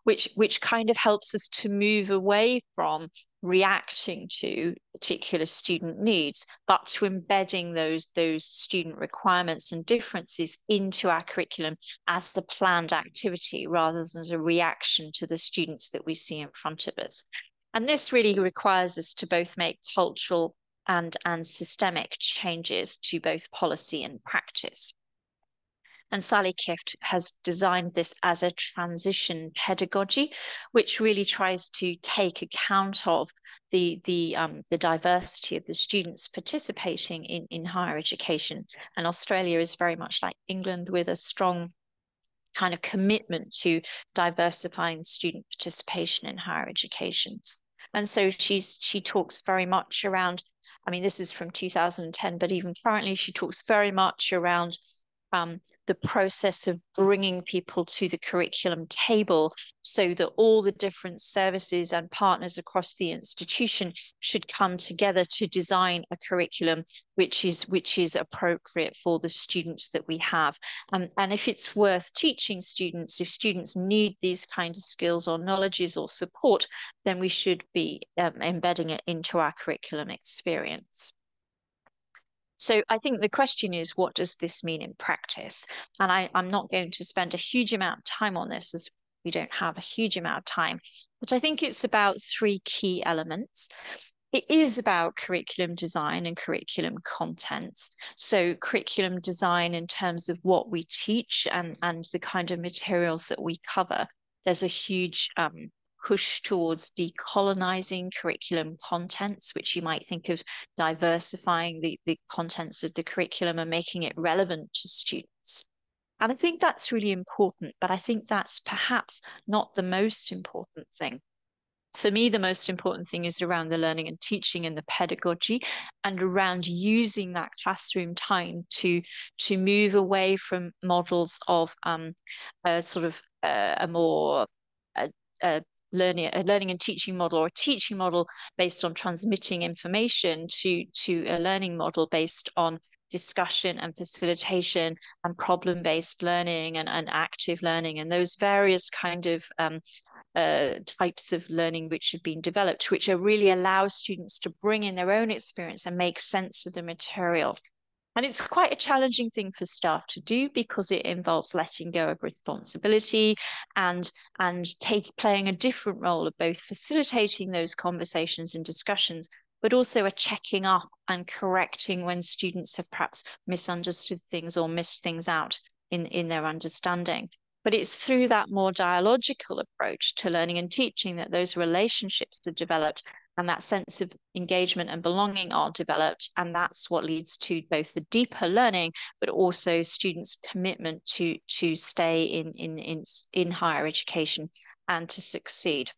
which kind of helps us to move away from reacting to particular student needs, but to embedding those student requirements and differences into our curriculum as the planned activity, rather than as a reaction to the students that we see in front of us. And this really requires us to both make cultural and systemic changes to both policy and practice. And Sally Kift has designed this as a transition pedagogy, which really tries to take account of the diversity of the students participating in higher education. And Australia is very much like England, with a strong kind of commitment to diversifying student participation in higher education. And so she talks very much around, I mean, this is from 2010, but even currently she talks very much around the process of bringing people to the curriculum table, so that all the different services and partners across the institution should come together to design a curriculum which is appropriate for the students that we have. And if it's worth teaching students, if students need these kinds of skills or knowledges or support, then we should be embedding it into our curriculum experience. So I think the question is, what does this mean in practice? And I'm not going to spend a huge amount of time on this, as we don't have a huge amount of time, but I think it's about 3 key elements. It is about curriculum design and curriculum contents. So curriculum design in terms of what we teach and the kind of materials that we cover. There's a huge push towards decolonizing curriculum contents, which you might think of diversifying the contents of the curriculum and making it relevant to students. And I think that's really important, but I think that's perhaps not the most important thing. For me, the most important thing is around the learning and teaching and the pedagogy, and around using that classroom time to move away from models of a sort of a more learning and teaching model, or a teaching model based on transmitting information, to a learning model based on discussion and facilitation and problem-based learning and active learning, and those various kind of types of learning which have been developed, which really allow students to bring in their own experience and make sense of the material. And it's quite a challenging thing for staff to do, because it involves letting go of responsibility and playing a different role of both facilitating those conversations and discussions, but also a checking up and correcting when students have perhaps misunderstood things or missed things out in their understanding. But it's through that more dialogical approach to learning and teaching that those relationships are developed, and that sense of engagement and belonging are developed. And that's what leads to both the deeper learning, but also students' commitment to stay in higher education and to succeed.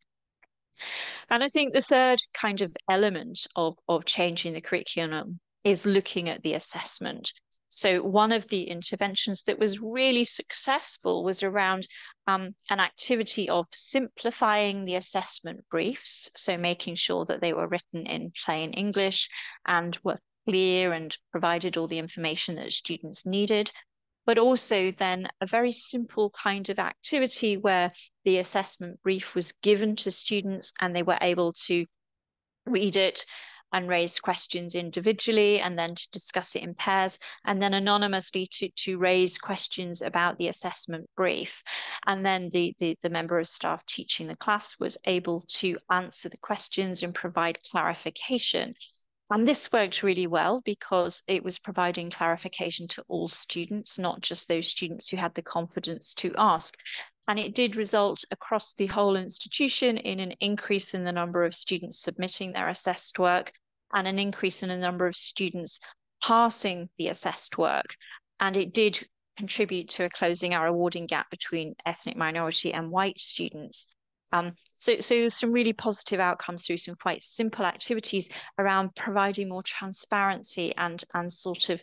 And I think the third kind of element of changing the curriculum is looking at the assessment. So one of the interventions that was really successful was around an activity of simplifying the assessment briefs. So making sure that they were written in plain English and were clear and provided all the information that students needed. But also then a very simple kind of activity where the assessment brief was given to students and they were able to read it and raise questions individually, and then to discuss it in pairs, and then anonymously to raise questions about the assessment brief. And then the member of staff teaching the class was able to answer the questions and provide clarification. And this worked really well, because it was providing clarification to all students, not just those students who had the confidence to ask. And it did result across the whole institution in an increase in the number of students submitting their assessed work, and an increase in the number of students passing the assessed work. And it did contribute to closing our awarding gap between ethnic minority and white students. So some really positive outcomes through some quite simple activities around providing more transparency and sort of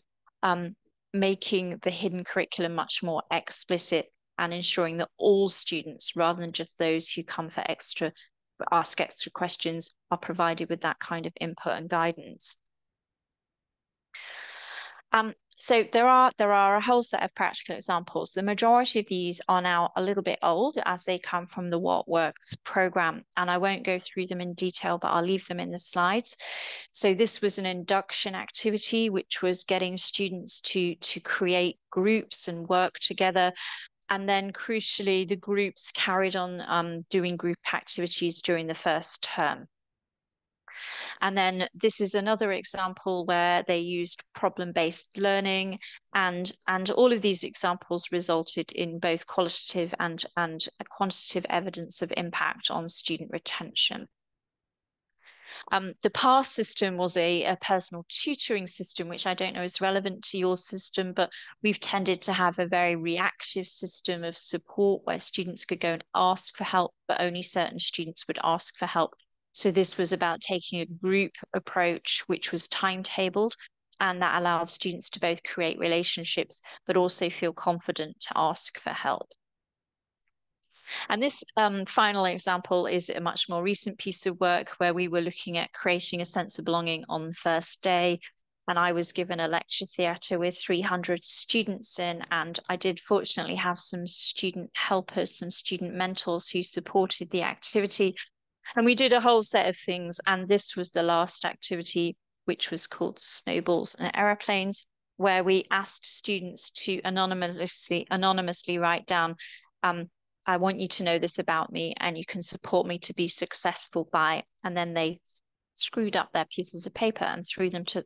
making the hidden curriculum much more explicit, and ensuring that all students, rather than just those who come for ask extra questions, are provided with that kind of input and guidance. So there are a whole set of practical examples. The majority of these are now a little bit old, as they come from the What Works program, and I won't go through them in detail, but I'll leave them in the slides. So this was an induction activity, which was getting students to create groups and work together. And then crucially, the groups carried on doing group activities during the first term. And then this is another example where they used problem-based learning, and all of these examples resulted in both qualitative and quantitative evidence of impact on student retention. The PASS system was a personal tutoring system, which I don't know is relevant to your system, but we've tended to have a very reactive system of support where students could go and ask for help, but only certain students would ask for help. So this was about taking a group approach, which was timetabled, and that allowed students to both create relationships, but also feel confident to ask for help. And this final example is a much more recent piece of work where we were looking at creating a sense of belonging on the first day. And I was given a lecture theatre with 300 students in, and I did fortunately have some student helpers, some student mentors who supported the activity. And we did a whole set of things. And this was the last activity, which was called Snowballs and Aeroplanes, where we asked students to anonymously write down, I want you to know this about me, and you can support me to be successful by, and then they screwed up their pieces of paper and threw them to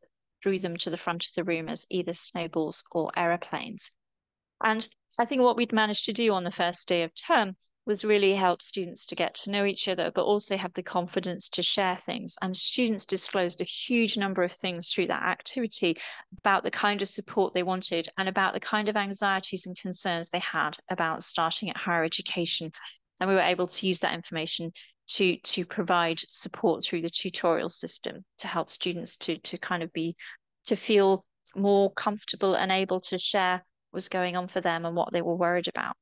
the front of the room as either snowballs or aeroplanes. And I think what we'd managed to do on the first day of term was really help students to get to know each other, but also have the confidence to share things. And students disclosed a huge number of things through that activity about the kind of support they wanted and about the kind of anxieties and concerns they had about starting at higher education. And we were able to use that information to provide support through the tutorial system to help students to feel more comfortable and able to share what was going on for them and what they were worried about.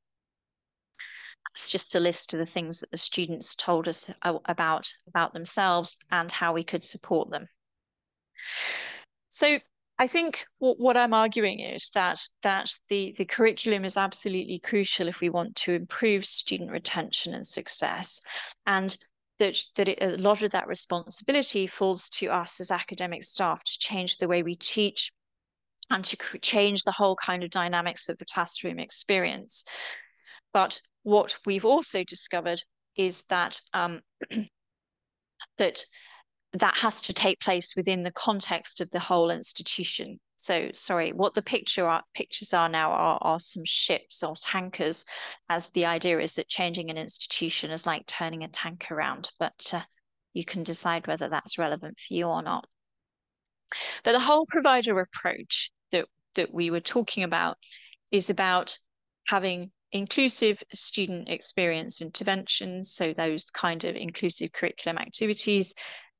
It's just a list of the things that the students told us about themselves and how we could support them. So I think what I'm arguing is that the curriculum is absolutely crucial if we want to improve student retention and success, and that a lot of that responsibility falls to us as academic staff to change the way we teach and to change the whole kind of dynamics of the classroom experience. But what we've also discovered is that that has to take place within the context of the whole institution. So, sorry, what the pictures are now are some ships or tankers, as the idea is that changing an institution is like turning a tank around, but you can decide whether that's relevant for you or not. But the whole provider approach that we were talking about is about having inclusive student experience interventions, so those kind of inclusive curriculum activities,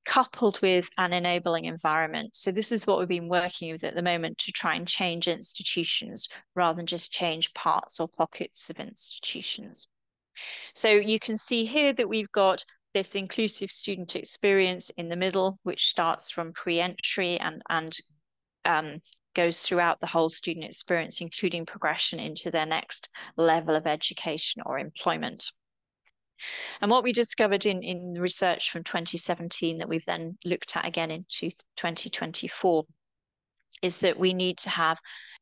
coupled with an enabling environment. So this is what we've been working with at the moment to try and change institutions rather than just change parts or pockets of institutions. So you can see here that we've got this inclusive student experience in the middle, which starts from pre-entry and goes throughout the whole student experience, including progression into their next level of education or employment. And what we discovered in research from 2017 that we've then looked at again in 2024 is that we need to have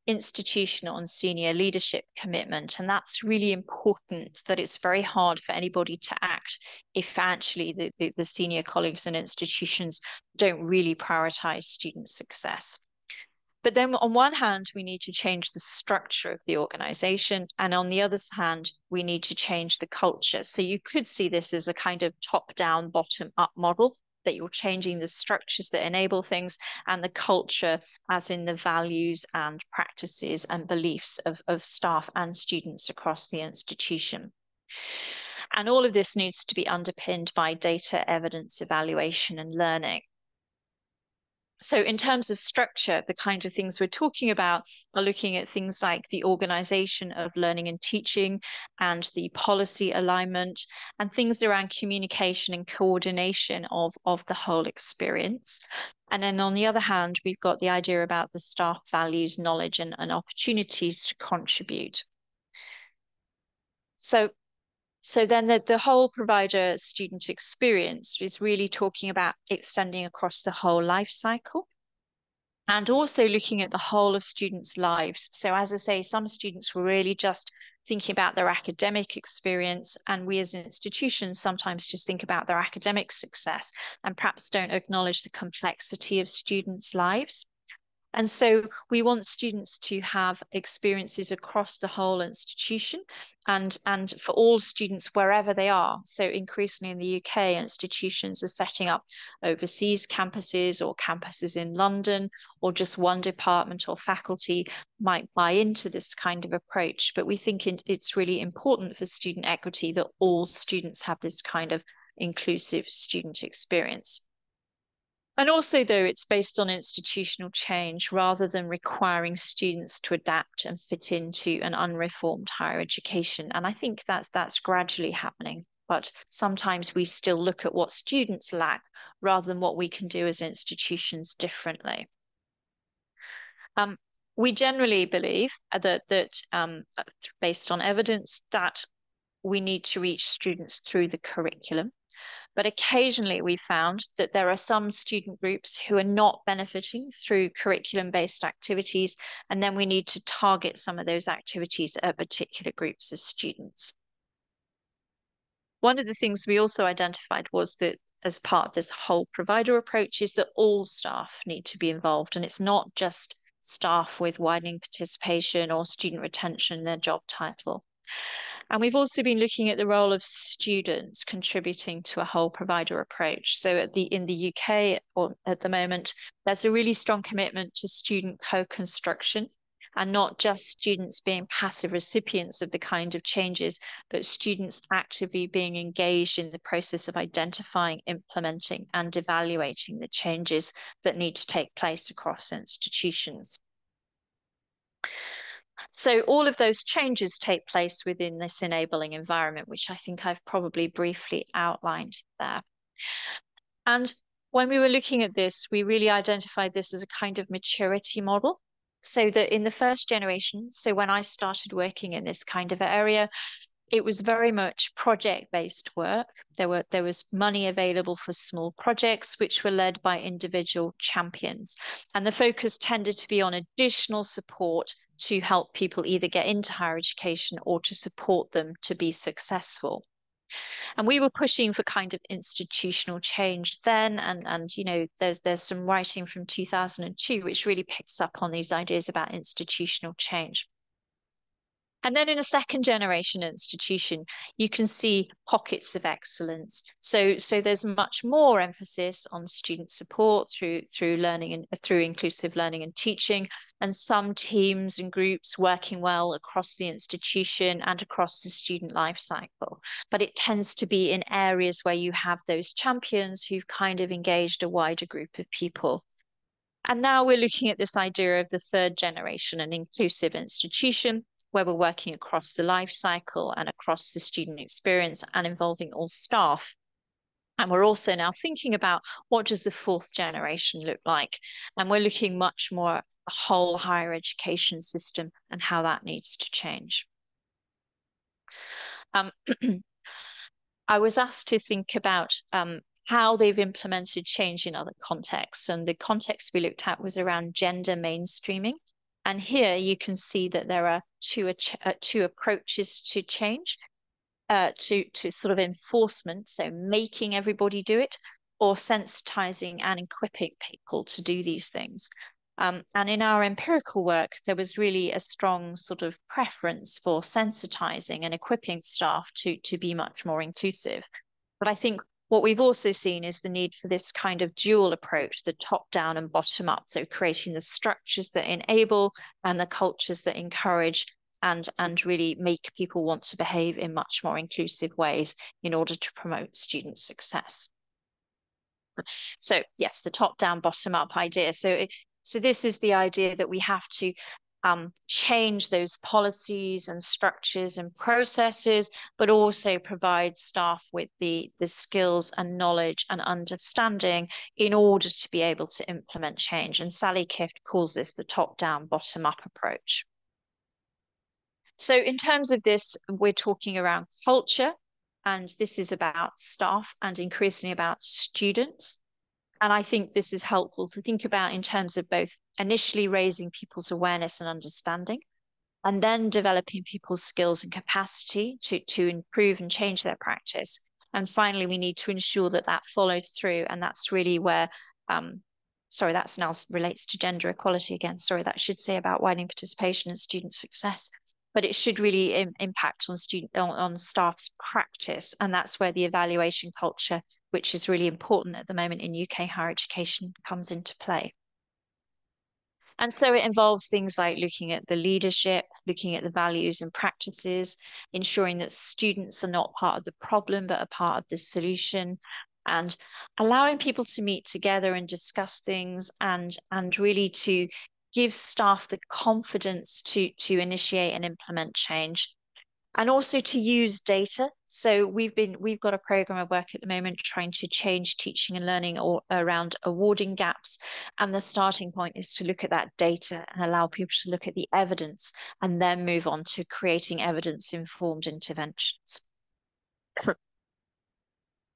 institutional and senior leadership commitment. And that's really important, that it's very hard for anybody to act if actually the senior colleagues and institutions don't really prioritize student success. But then on one hand, we need to change the structure of the organization. And on the other hand, we need to change the culture. So you could see this as a kind of top-down, bottom-up model, that you're changing the structures that enable things and the culture, as in the values and practices and beliefs of staff and students across the institution. And all of this needs to be underpinned by data, evidence, evaluation, and learning. So in terms of structure, the kind of things we're talking about are looking at things like the organization of learning and teaching and the policy alignment and things around communication and coordination of the whole experience. And then on the other hand, we've got the idea about the staff values, knowledge, and opportunities to contribute. So then the whole provider student experience is really talking about extending across the whole life cycle and also looking at the whole of students' lives. So as I say, some students were really just thinking about their academic experience, and we as institutions sometimes just think about their academic success and perhaps don't acknowledge the complexity of students' lives. And so we want students to have experiences across the whole institution and for all students wherever they are. So increasingly in the UK, institutions are setting up overseas campuses or campuses in London, or just one department or faculty might buy into this kind of approach. But we think it's really important for student equity that all students have this kind of inclusive student experience. And also, though, it's based on institutional change rather than requiring students to adapt and fit into an unreformed higher education. And I think that's gradually happening. But sometimes we still look at what students lack rather than what we can do as institutions differently. We generally believe that based on evidence, that we need to reach students through the curriculum. But occasionally we found that there are some student groups who are not benefiting through curriculum-based activities, and then we need to target some of those activities at particular groups of students. One of the things we also identified was that as part of this whole provider approach is that all staff need to be involved, and it's not just staff with widening participation or student retention in their job title. And we've also been looking at the role of students contributing to a whole provider approach. So in the UK, or at the moment, there's a really strong commitment to student co-construction, and not just students being passive recipients of the kind of changes, but students actively being engaged in the process of identifying, implementing, and evaluating the changes that need to take place across institutions. So all of those changes take place within this enabling environment, which I think I've probably briefly outlined there. And when we were looking at this, we really identified this as a kind of maturity model. So that in the first generation, so when I started working in this kind of area, it was very much project-based work. There was money available for small projects, which were led by individual champions. And the focus tended to be on additional support to help people either get into higher education or to support them to be successful. And we were pushing for kind of institutional change then, and you know, there's some writing from 2002 which really picks up on these ideas about institutional change. And then in a second generation institution, you can see pockets of excellence. So there's much more emphasis on student support through learning and through inclusive learning and teaching, and some teams and groups working well across the institution and across the student life cycle. But it tends to be in areas where you have those champions who've kind of engaged a wider group of people. And now we're looking at this idea of the third generation, an inclusive institution, where we're working across the life cycle and across the student experience and involving all staff. And we're also now thinking about what does the fourth generation look like? And we're looking much more at the whole higher education system and how that needs to change. I was asked to think about how they've implemented change in other contexts. And the context we looked at was around gender mainstreaming. And here you can see that there are two approaches to change, to sort of enforcement, so making everybody do it, or sensitizing and equipping people to do these things. And in our empirical work, there was really a strong sort of preference for sensitizing and equipping staff to be much more inclusive. But I think what we've also seen is the need for this kind of dual approach, the top down and bottom up. So creating the structures that enable and the cultures that encourage and really make people want to behave in much more inclusive ways in order to promote student success. So yes, the top down, bottom up idea. So this is the idea that we have to change those policies and structures and processes, but also provide staff with the skills and knowledge and understanding in order to be able to implement change. And Sally Kift calls this the top-down, bottom-up approach. So in terms of this, we're talking around culture, and this is about staff and increasingly about students. And I think this is helpful to think about in terms of both initially raising people's awareness and understanding, and then developing people's skills and capacity to improve and change their practice. And finally, we need to ensure that that follows through. And that's really where, sorry, that's now relates to gender equality again. Sorry, that should say about widening participation and student success. But it should really impact on staff's practice. And that's where the evaluation culture, which is really important at the moment in UK higher education, comes into play. And so it involves things like looking at the leadership, looking at the values and practices, ensuring that students are not part of the problem, but a part of the solution, and allowing people to meet together and discuss things, and really to give staff the confidence to initiate and implement change. And also to use data. So we've got a program of work at the moment trying to change teaching and learning around awarding gaps. And the starting point is to look at that data and allow people to look at the evidence and then move on to creating evidence-informed interventions.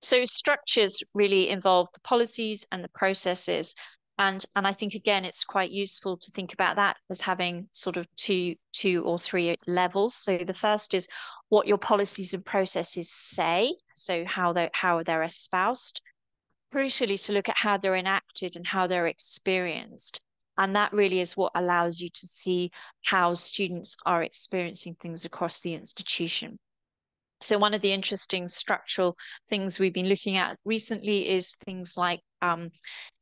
So structures really involve the policies and the processes. And I think, again, it's quite useful to think about that as having sort of two or three levels. So the first is what your policies and processes say, so how they're espoused. Crucially, to look at how they're enacted and how they're experienced. And that really is what allows you to see how students are experiencing things across the institution. So one of the interesting structural things we've been looking at recently is things like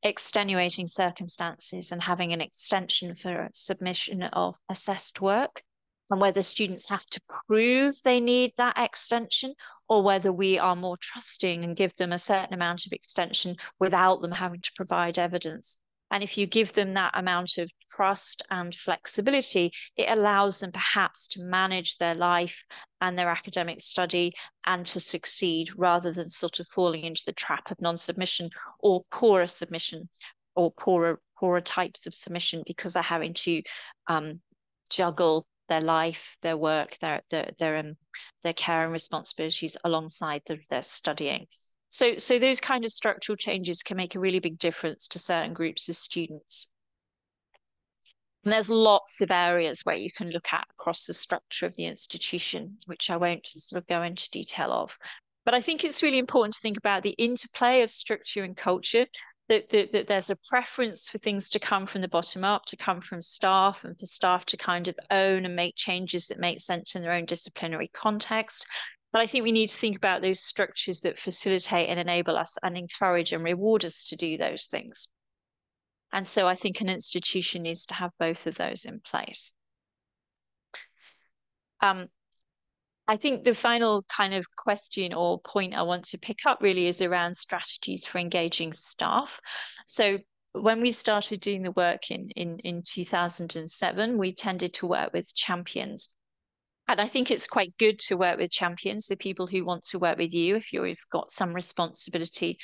extenuating circumstances and having an extension for submission of assessed work, and whether students have to prove they need that extension or whether we are more trusting and give them a certain amount of extension without them having to provide evidence. And if you give them that amount of trust and flexibility, it allows them perhaps to manage their life and their academic study and to succeed, rather than sort of falling into the trap of non-submission or poorer submission or poorer types of submission, because they're having to juggle their life, their work, their care and responsibilities alongside their studying. So those kind of structural changes can make a really big difference to certain groups of students. And there's lots of areas where you can look at across the structure of the institution, which I won't sort of go into detail of. But I think it's really important to think about the interplay of structure and culture, that there's a preference for things to come from the bottom up, to come from staff, and for staff to kind of own and make changes that make sense in their own disciplinary context. But I think we need to think about those structures that facilitate and enable us and encourage and reward us to do those things. And so I think an institution needs to have both of those in place. I think the final kind of question or point I want to pick up really is around strategies for engaging staff. So when we started doing the work in 2007, we tended to work with champions. And I think it's quite good to work with champions, the people who want to work with you if you've got some responsibility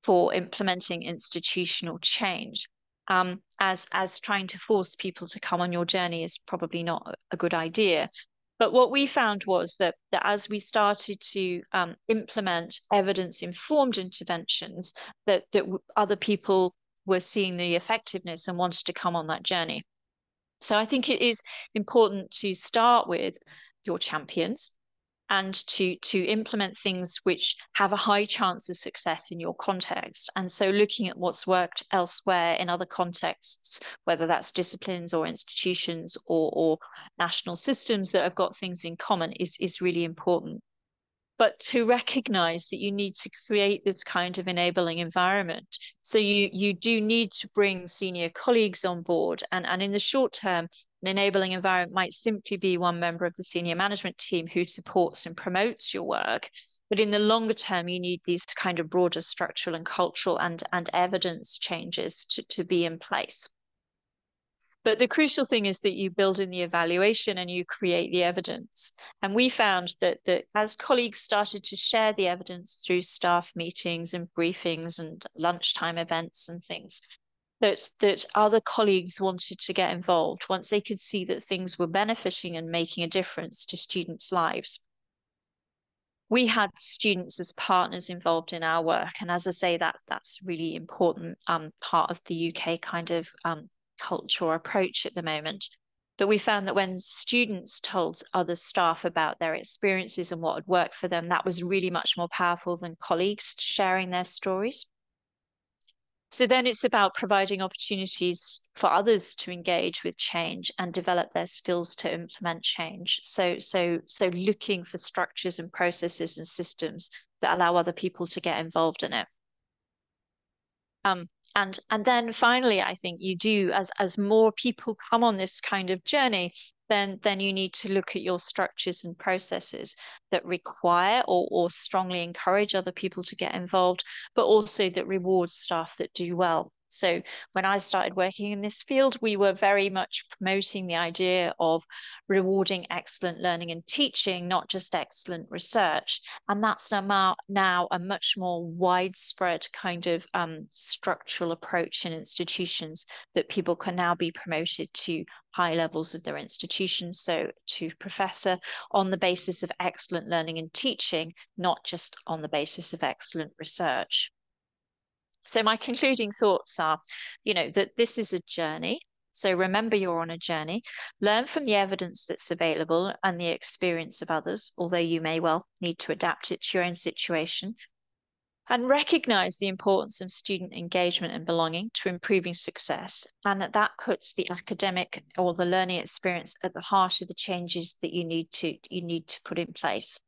for implementing institutional change. As trying to force people to come on your journey is probably not a good idea. But what we found was that as we started to implement evidence-informed interventions, that other people were seeing the effectiveness and wanted to come on that journey. So I think it is important to start with your champions and to implement things which have a high chance of success in your context. And so looking at what's worked elsewhere in other contexts, whether that's disciplines or institutions or national systems that have got things in common, is really important. But to recognize that you need to create this kind of enabling environment. So you do need to bring senior colleagues on board. And in the short term, an enabling environment might simply be one member of the senior management team who supports and promotes your work. But in the longer term, you need these kind of broader structural and cultural and evidence changes to be in place. But the crucial thing is that you build in the evaluation and you create the evidence. And we found that as colleagues started to share the evidence through staff meetings and briefings and lunchtime events and things, that other colleagues wanted to get involved once they could see that things were benefiting and making a difference to students' lives. We had students as partners involved in our work. And as I say, that's really important part of the UK kind of culture or approach at the moment. But we found that when students told other staff about their experiences and what had worked for them, that was really much more powerful than colleagues sharing their stories. So then it's about providing opportunities for others to engage with change and develop their skills to implement change. So looking for structures and processes and systems that allow other people to get involved in it. And then finally, I think you do, as more people come on this kind of journey, then you need to look at your structures and processes that require or strongly encourage other people to get involved, but also that reward staff that do well. So when I started working in this field, we were very much promoting the idea of rewarding excellent learning and teaching, not just excellent research. And that's now a much more widespread kind of structural approach in institutions, that people can now be promoted to high levels of their institutions, so to professor, on the basis of excellent learning and teaching, not just on the basis of excellent research. So my concluding thoughts are, that this is a journey. So remember, you're on a journey. Learn from the evidence that's available and the experience of others, although you may well need to adapt it to your own situation. And recognize the importance of student engagement and belonging to improving success, and that puts the academic or the learning experience at the heart of the changes that you need to put in place.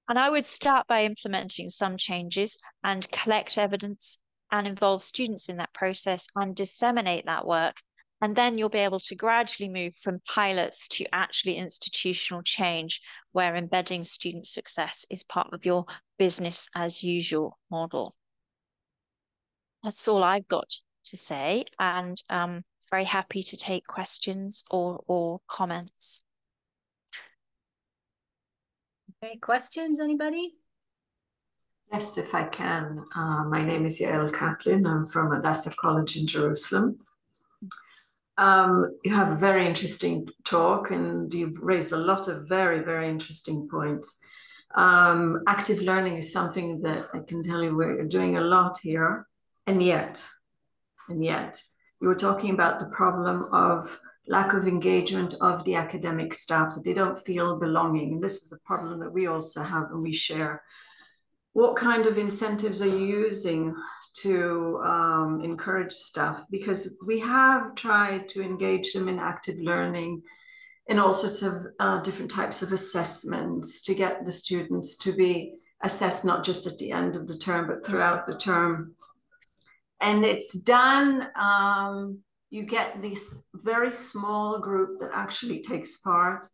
And I would start by implementing some changes and collect evidence and involve students in that process and disseminate that work. And then you'll be able to gradually move from pilots to actually institutional change, where embedding student success is part of your business as usual model. That's all I've got to say, and very happy to take questions or comments. Okay, questions, anybody? Yes, if I can. My name is Yael Kaplan. I'm from Hadassah College in Jerusalem. You have a very interesting talk, and you've raised a lot of very, very interesting points. Active learning is something that I can tell you we're doing a lot here, and yet, you were talking about the problem of lack of engagement of the academic staff, that they don't feel belonging. And this is a problem that we also have and we share. What kind of incentives are you using to encourage staff? Because we have tried to engage them in active learning and all sorts of different types of assessments to get the students to be assessed not just at the end of the term, but throughout the term. And it's done, you get this very small group that actually takes part.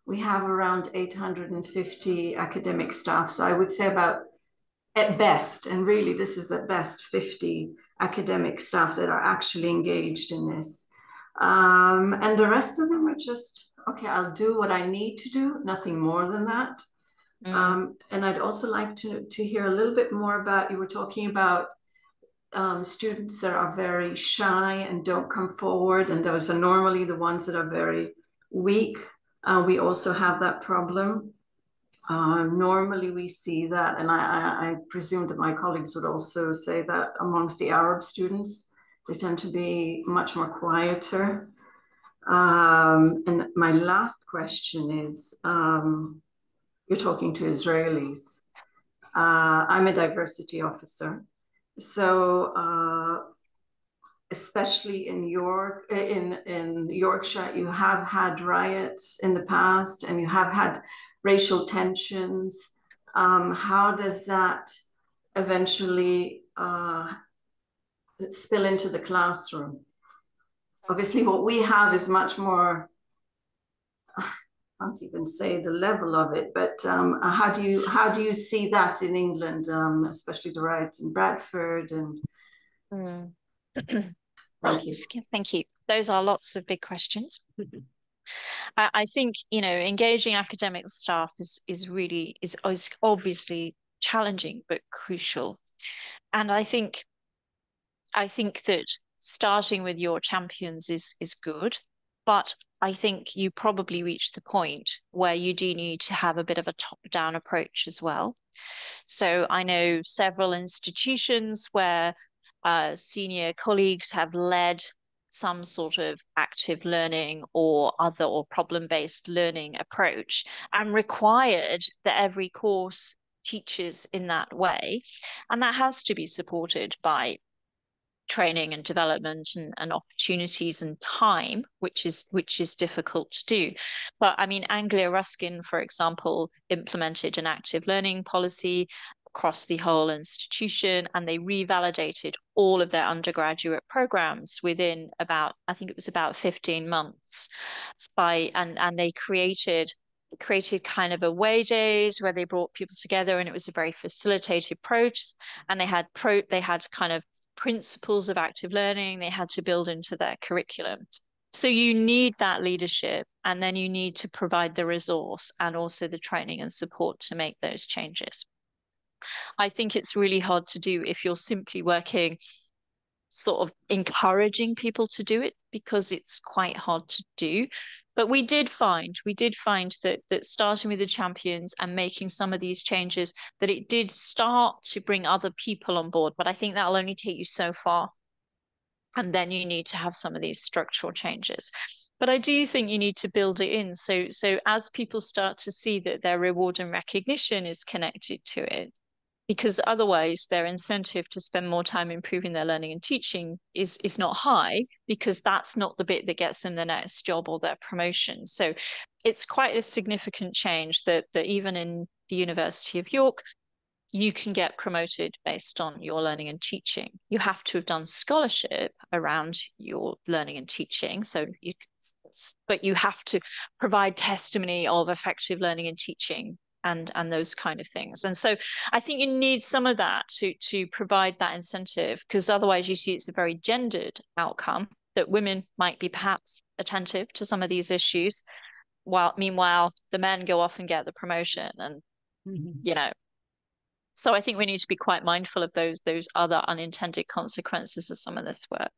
We have around 850 academic staff. So I would say about, at best, and really this is at best, 50 academic staff that are actually engaged in this. And the rest of them are just, okay, I'll do what I need to do, nothing more than that. And I'd also like to hear a little bit more about, you were talking about students that are very shy and don't come forward, and those are normally the ones that are very weak. We also have that problem. Normally we see that, and I presume that my colleagues would also say that amongst the Arab students, they tend to be much more quieter. And my last question is, you're talking to Israelis. I'm a diversity officer. So especially in Yorkshire, you have had riots in the past, and you have had racial tensions. How does that eventually spill into the classroom? Obviously, what we have is much more, I can't even say the level of it, but how do you see that in England, especially the riots in Bradford? And Thank you. Thank you. Those are lots of big questions. I think, engaging academic staff is obviously challenging but crucial. And I think that starting with your champions is good, but I think you probably reached the point where you do need to have a bit of a top-down approach as well. So I know several institutions where senior colleagues have led some sort of active learning or other or problem-based learning approach, and required that every course teaches in that way. And that has to be supported by training and development and opportunities and time, which is difficult to do. But I mean, Anglia Ruskin, for example, implemented an active learning policy across the whole institution, and they revalidated all of their undergraduate programs within about, I think it was about 15 months, and they created kind of away days where they brought people together, and it was a very facilitated approach, and they had kind of principles of active learning they had to build into their curriculum. So you need that leadership, and then you need to provide the resource and also the training and support to make those changes. I think it's really hard to do if you're simply working sort of encouraging people to do it, because it's quite hard to do. But we did find that starting with the champions and making some of these changes, that it did start to bring other people on board. But I think that'll only take you so far. And then you need to have some of these structural changes. But I do think you need to build it in. So as people start to see that their reward and recognition is connected to it, because otherwise their incentive to spend more time improving their learning and teaching is not high, because that's not the bit that gets them the next job or their promotion. So it's quite a significant change that even in the University of York, you can get promoted based on your learning and teaching. You have to have done scholarship around your learning and teaching. But you have to provide testimony of effective learning and teaching and those kind of things. And so I think you need some of that to provide that incentive, because otherwise you see it's a very gendered outcome, that women might be perhaps attentive to some of these issues, while meanwhile the men go off and get the promotion, and you know. So I think we need to be quite mindful of those other unintended consequences of some of this work.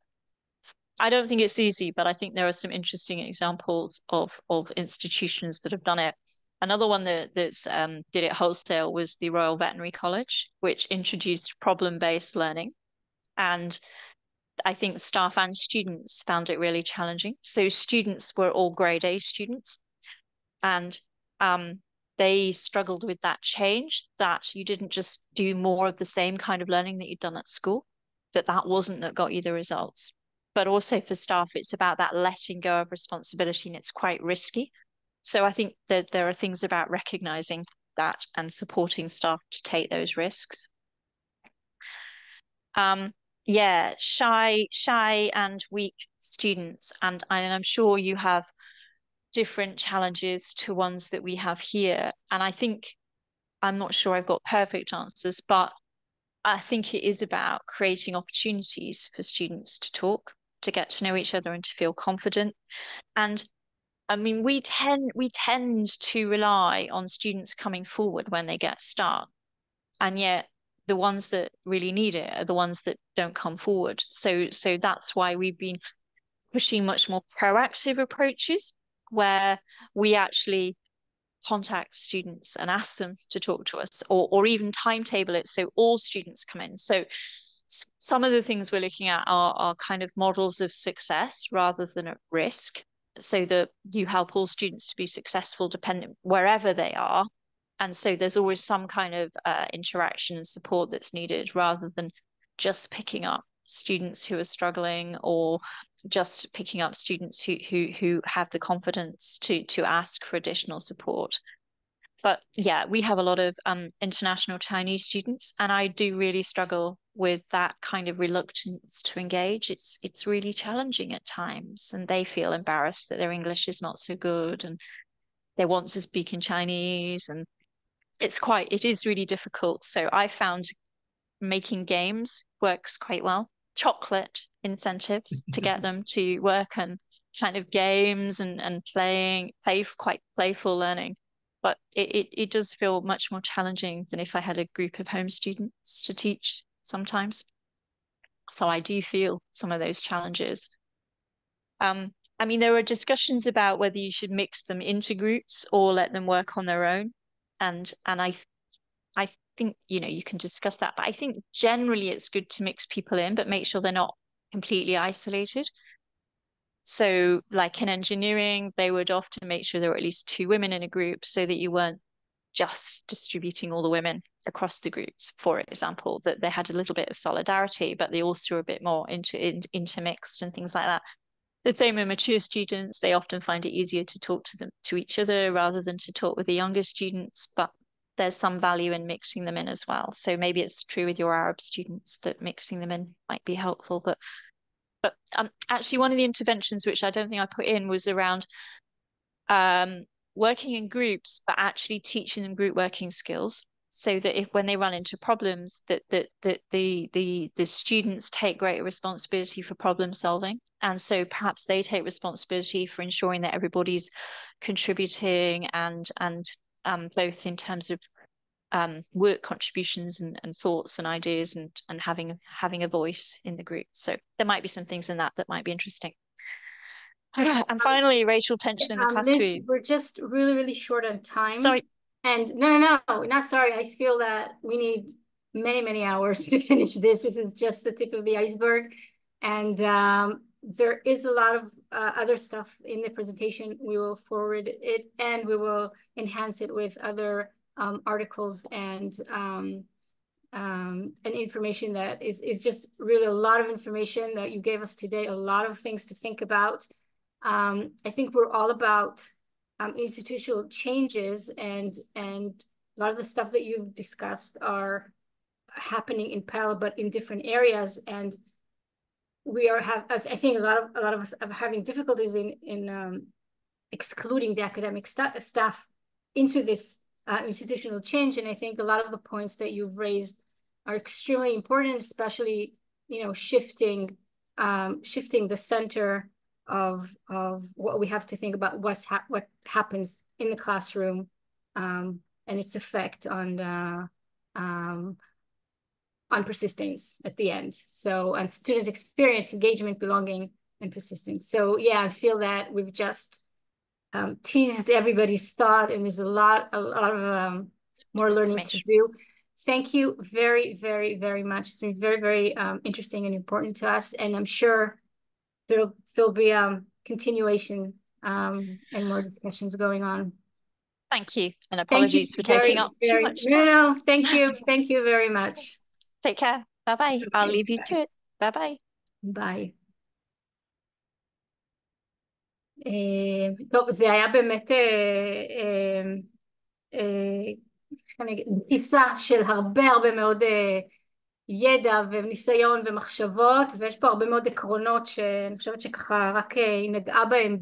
I don't think it's easy, but I think there are some interesting examples of institutions that have done it. Another one that's did it wholesale was the Royal Veterinary College, which introduced problem-based learning. And I think staff and students found it really challenging. So students were all grade A students, and they struggled with that change, that you didn't just do more of the same kind of learning that you'd done at school, that wasn't that got you the results. But also for staff, it's about that letting go of responsibility, and it's quite risky. So I think that there are things about recognizing that and supporting staff to take those risks. Yeah, shy and weak students, and I'm sure you have different challenges to ones that we have here. And I think, I'm not sure I've got perfect answers, but I think it is about creating opportunities for students to talk, to get to know each other and to feel confident. And I mean, we tend to rely on students coming forward when they get stuck, and yet the ones that really need it are the ones that don't come forward. So that's why we've been pushing much more proactive approaches, where we actually contact students and ask them to talk to us, or even timetable it so all students come in. So some of the things we're looking at are kind of models of success rather than at risk, so that you help all students to be successful dependent wherever they are. And so there's always some kind of interaction and support that's needed, rather than just picking up students who are struggling, or just picking up students who have the confidence to ask for additional support. But yeah, we have a lot of international Chinese students, and I do really struggle with that kind of reluctance to engage. It's really challenging at times, and they feel embarrassed that their English is not so good, and they want to speak in Chinese, and it is really difficult. So I found making games works quite well. Chocolate incentives to get them to work on kind of games and quite playful learning. But it does feel much more challenging than if I had a group of home students to teach sometimes. So I do feel some of those challenges. I mean, there are discussions about whether you should mix them into groups or let them work on their own. And I think, you know, you can discuss that, but I think generally it's good to mix people in, but make sure they're not completely isolated. So like in engineering, they would often make sure there were at least 2 women in a group so that you weren't just distributing all the women across the groups, for example, that they had a little bit of solidarity, but they also were a bit more intermixed and things like that. The same with mature students, they often find it easier to talk to each other rather than to talk with the younger students, but there's some value in mixing them in as well. So maybe it's true with your Arab students that mixing them in might be helpful. But actually one of the interventions which I don't think I put in was around working in groups, but actually teaching them group working skills, so that if when they run into problems, that the students take greater responsibility for problem solving, and so perhaps they take responsibility for ensuring that everybody's contributing and both in terms of work contributions and thoughts and ideas and having a voice in the group. So there might be some things in that might be interesting. And finally, racial tension in the classroom. We're just really, really short on time. Sorry. And no, not sorry. I feel that we need many, many hours to finish this. This is just the tip of the iceberg. And there is a lot of other stuff in the presentation. We will forward it and we will enhance it with other articles and information that is just really a lot of information that you gave us today, a lot of things to think about. I think we're all about institutional changes, and a lot of the stuff that you've discussed are happening in parallel, but in different areas. And we are I think a lot of us are having difficulties in excluding the academic staff into this institutional change. And I think a lot of the points that you've raised are extremely important, especially, you know, shifting the center of what we have to think about what happens in the classroom and its effect on persistence at the end. So, and student experience, engagement, belonging, and persistence. So yeah, I feel that we've just teased everybody's thought, and there's a lot of more learning to do. Thank you very, very, very much. It's been very, very interesting and important to us, and I'm sure there'll be continuation and more discussions going on. Thank you, and apologies for taking up too much time. No, thank you. Thank you very much. Take care. Bye-bye. I'll leave you to it. Bye-bye. ביי. טוב, זה היה באמת טיסה של הרבה מאוד ידע וניסיון ומחשבות, ויש פה הרבה מאוד עקרונות שאני חושבת שככה רק היא נגעה בהם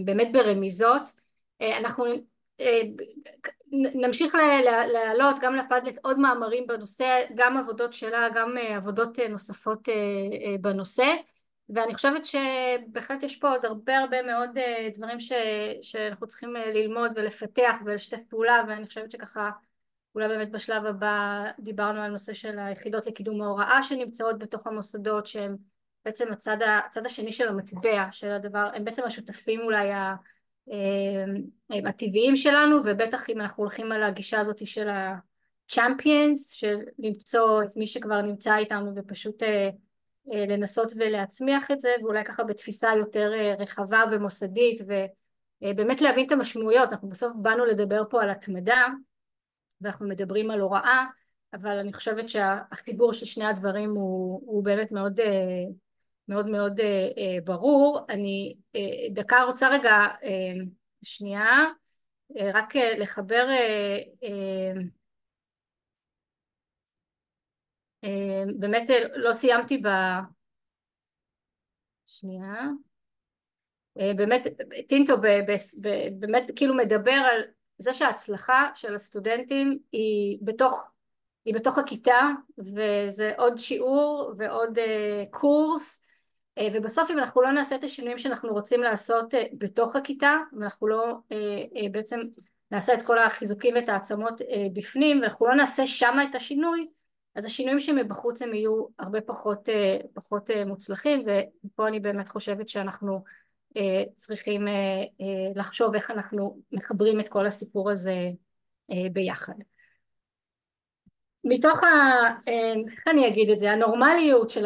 באמת ברמיזות. אנחנו נמשיך להעלות גם לפדלס עוד מאמרים בנושא, גם עבודות שלה, גם עבודות נוספות בנושא, ואני חושבת שבהחלט יש פה עוד הרבה מאוד דברים שאנחנו צריכים ללמוד ולפתח ולשתף פעולה, ואני חושבת שככה אולי באמת בשלב הבא דיברנו על נושא של היחידות לקידום ההוראה שנמצאות בתוך המוסדות, שהם בעצם הצד השני של המטבע של הדבר, הם בעצם השותפים אולי הטבעיים שלנו, ובטח אם אנחנו הולכים על הגישה הזאת של ה-champions, של למצוא את מי שכבר נמצא איתנו ופשוט לנסות ולהצמיח את זה, ואולי ככה בתפיסה יותר רחבה ומוסדית, ובאמת להבין את המשמעויות. אנחנו בסוף באנו לדבר פה על התמדה, ואנחנו מדברים על הוראה, אבל אני חושבת שהחיבור של שני הדברים הוא באמת מאוד ברור. אני דקה רוצה רגע שנייה רק לחבר באמת לא סיימתי שנייה באמת טינטו באמת כאילו מדבר על זה שההצלחה של הסטודנטים היא בתוך הכיתה, וזה עוד שיעור ועוד קורס, ובסוף אם אנחנו לא נעשה את השינויים שאנחנו רוצים לעשות בתוך הכיתה, ואנחנו לא בעצם נעשה את כל החיזוקים ואת העצמות בפנים, ואנחנו לא נעשה שם את השינוי, אז השינויים שמבחוץ הם יהיו הרבה פחות מוצלחים, ופה אני באמת חושבת שאנחנו צריכים לחשוב איך אנחנו מחברים את כל הסיפור הזה ביחד. מתוך איך אני אגיד את זה, הנורמליות של